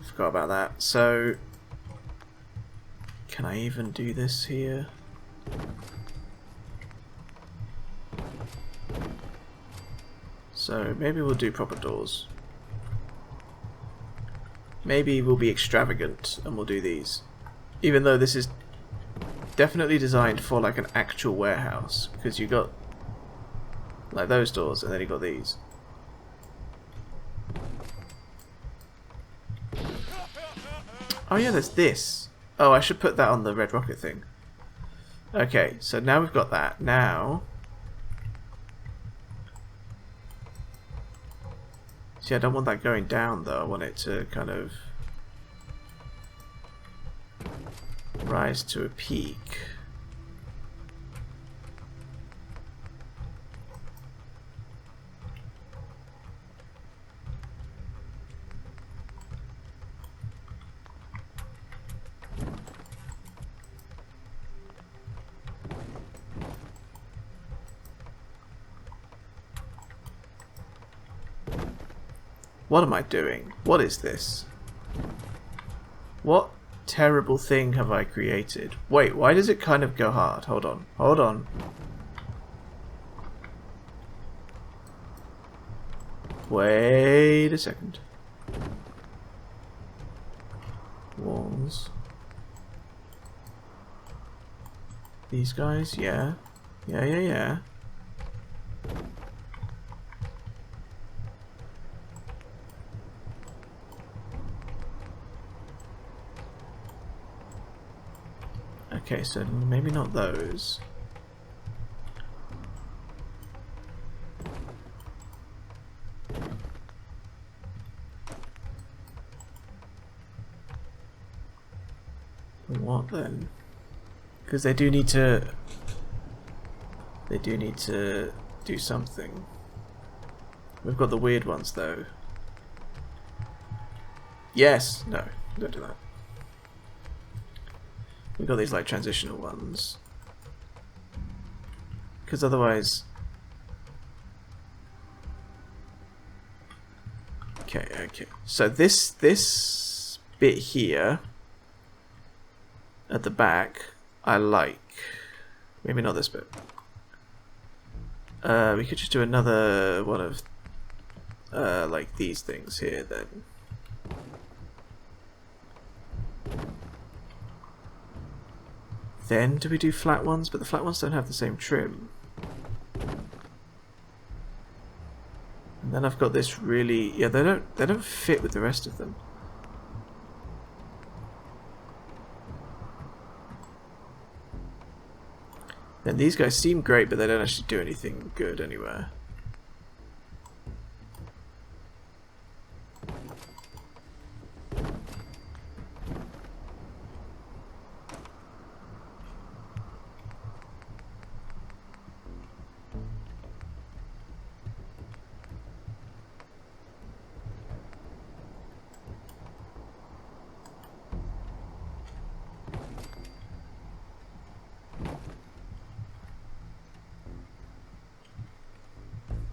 Forgot about that. So, can I even do this here? So, maybe we'll do proper doors. Maybe we'll be extravagant and we'll do these. Even though this is definitely designed for like an actual warehouse, because you got like those doors and then you got these. Oh yeah, there's this. Oh, I should put that on the red rocket thing. Okay, so now we've got that. Now, see, I don't want that going down though. I want it to kind of rise to a peak. What am I doing? What is this? What terrible thing have I created? Wait, why does it kind of go hard? Hold on. Hold on. Wait a second. Walls. These guys? Yeah. Yeah. Okay, so maybe not those. What then? Because they do need to... They do need to do something. We've got the weird ones though. Yes! No, don't do that. We've got these like transitional ones. Because otherwise... Okay, okay. So this bit here at the back I like. Maybe not this bit. We could just do another one of like these things here then. Then do we do flat ones? But the flat ones don't have the same trim. And then I've got this really, yeah, they don't fit with the rest of them. Then these guys seem great, but they don't actually do anything good anywhere.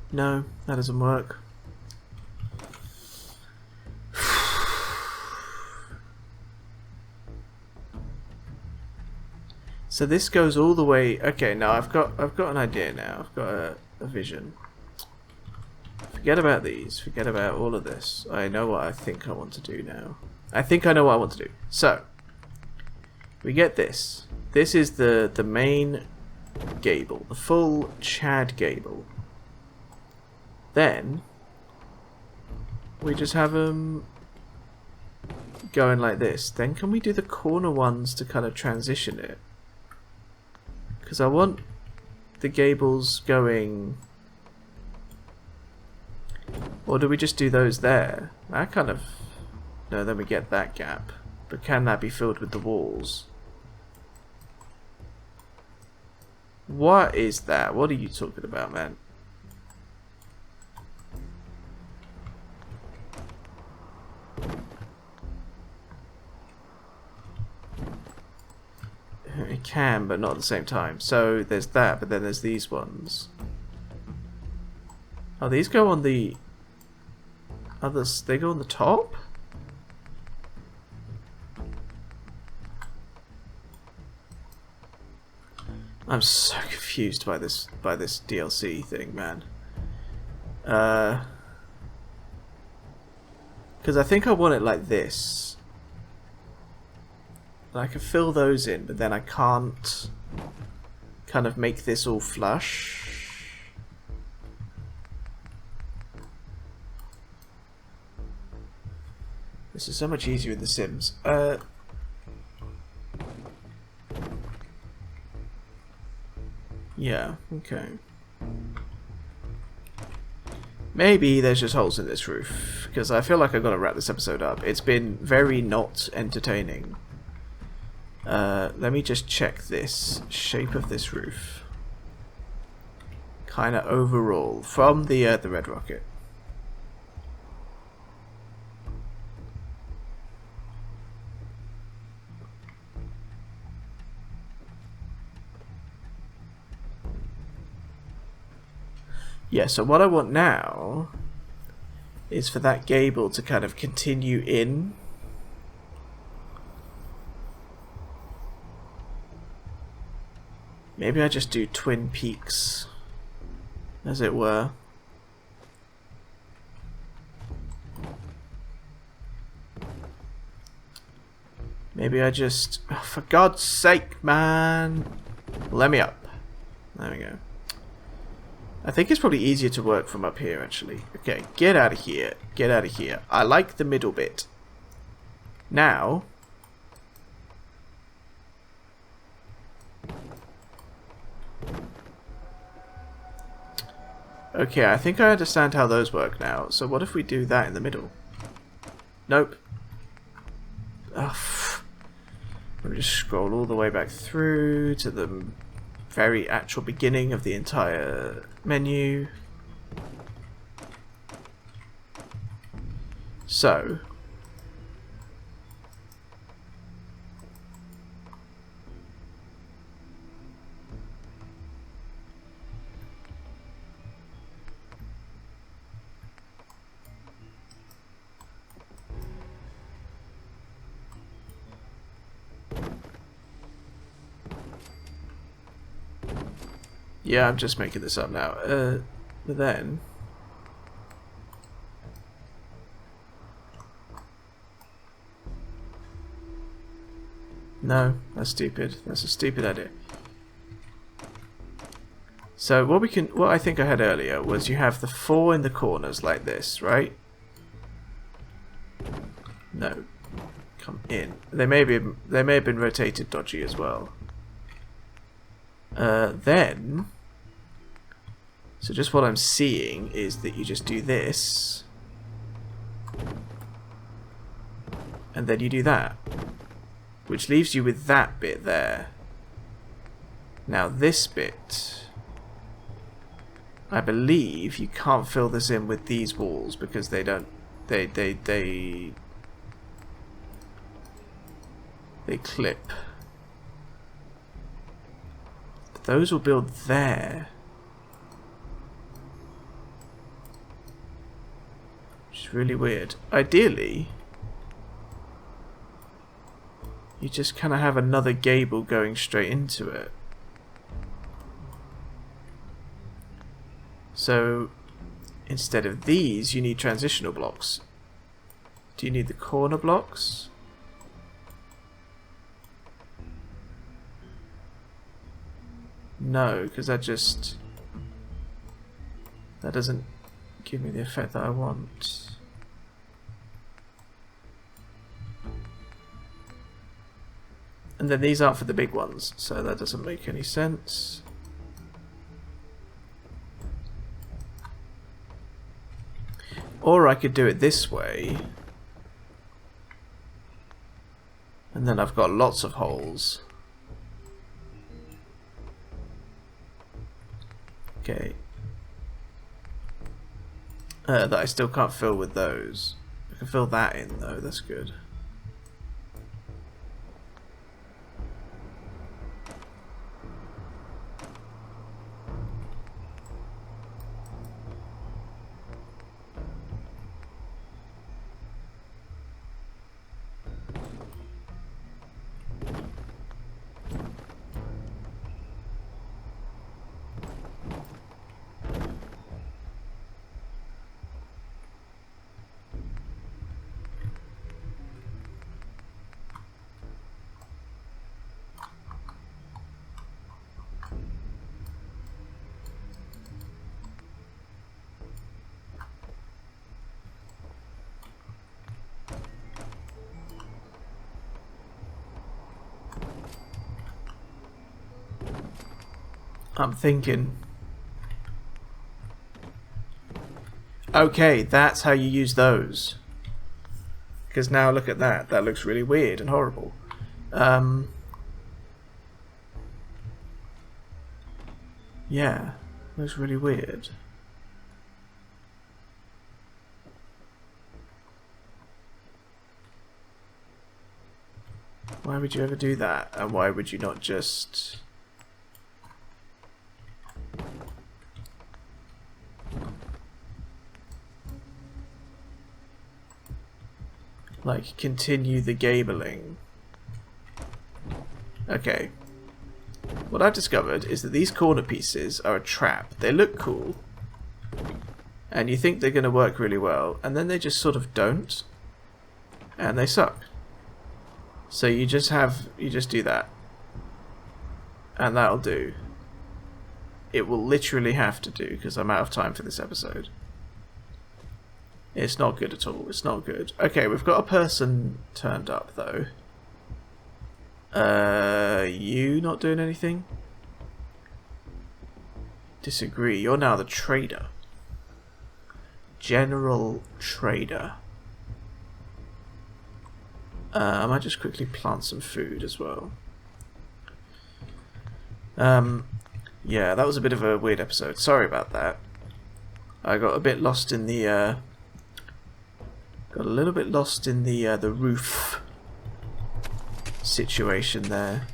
No, that doesn't work. So this goes all the way. Okay, now I've got an idea now. I've got a vision. Forget about these. Forget about all of this. I know what I think I want to do now. I think I know what I want to do. So we get this. This is the main gable, the full Chad gable. Then we just have them going like this. Then can we do the corner ones to kind of transition it? Because I want the gables going... Or do we just do those there? That kind of... No, then we get that gap. But can that be filled with the walls? What is that? What are you talking about, man? It can, but not at the same time. So there's that, but then there's these ones. Oh, these go on the others. They go on the top. I'm so confused by this DLC thing, man. Because I think I want it like this. I can fill those in, but then I can't kind of make this all flush. This is so much easier in The Sims. Yeah, okay. Maybe there's just holes in this roof, because I feel like I've got to wrap this episode up. It's been very not entertaining. Let me just check this shape of this roof. Kind of overall from the red rocket. Yeah, so what I want now is for that gable to kind of continue in. Maybe I just do Twin Peaks, as it were. Maybe I just... Oh, for God's sake, man! Let me up. There we go. I think it's probably easier to work from up here, actually. Okay, get out of here. Get out of here. I like the middle bit. Now... Okay, I think I understand how those work now. So what if we do that in the middle? Nope. Ugh. Let me just scroll all the way back through to the very actual beginning of the entire menu. So, yeah, I'm just making this up now. But then no, that's stupid. That's a stupid idea. So what I think I had earlier was you have the 4 in the corners like this, right? No, come in. They may have been rotated dodgy as well. Then. So just what I'm seeing is that you just do this, and then you do that, which leaves you with that bit there. Now this bit, I believe you can't fill this in with these walls because they don't, they clip. But those will build there. Really weird. Ideally, you just kind of have another gable going straight into it. So instead of these, you need transitional blocks. Do you need the corner blocks? No, because that doesn't give me the effect that I want. And then these aren't for the big ones, so that doesn't make any sense. Or I could do it this way. And then I've got lots of holes. Okay. That I still can't fill with those. I can fill that in though, that's good. I'm thinking. Okay, that's how you use those. Because now look at that. That looks really weird and horrible. Yeah, looks really weird. Why would you ever do that? And why would you not just... like, continue the gabling? Okay. What I've discovered is that these corner pieces are a trap. They look cool. And you think they're going to work really well. And then they just sort of don't. And they suck. So you just do that. And that'll do. It will literally have to do, because I'm out of time for this episode. It's not good at all. It's not good. Okay, we've got a person turned up, though. You not doing anything? Disagree. You're now the trader. General trader. I might just quickly plant some food as well. Yeah, that was a bit of a weird episode. Sorry about that. I got a bit lost in the got a little bit lost in the roof situation there.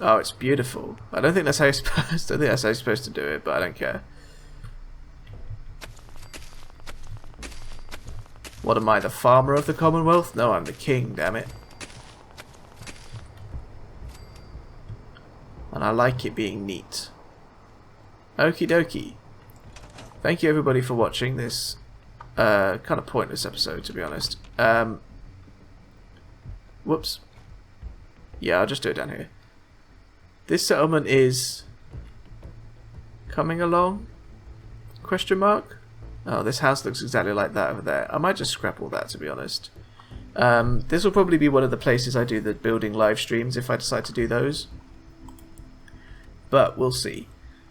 Oh, it's beautiful. I don't think that's how you're supposed. I think that's how you're supposed to do it, but I don't care. What am I, the farmer of the Commonwealth? No, I'm the king, damn it. And I like it being neat. Okie dokie. Thank you everybody for watching this kind of pointless episode, to be honest. Whoops. Yeah, I'll just do it down here. This settlement is coming along? Question mark? Oh, this house looks exactly like that over there. I might just scrap all that, to be honest. This will probably be one of the places I do the building live streams if I decide to do those. But we'll see.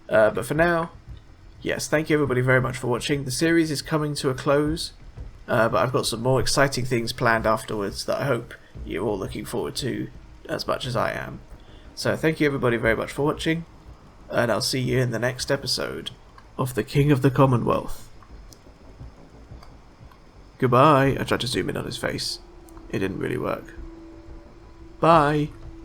But for now, yes, thank you everybody very much for watching. The series is coming to a close, but I've got some more exciting things planned afterwards that I hope you're all looking forward to as much as I am. So thank you everybody very much for watching, and I'll see you in the next episode of The King of the Commonwealth. Goodbye. I tried to zoom in on his face. It didn't really work. Bye.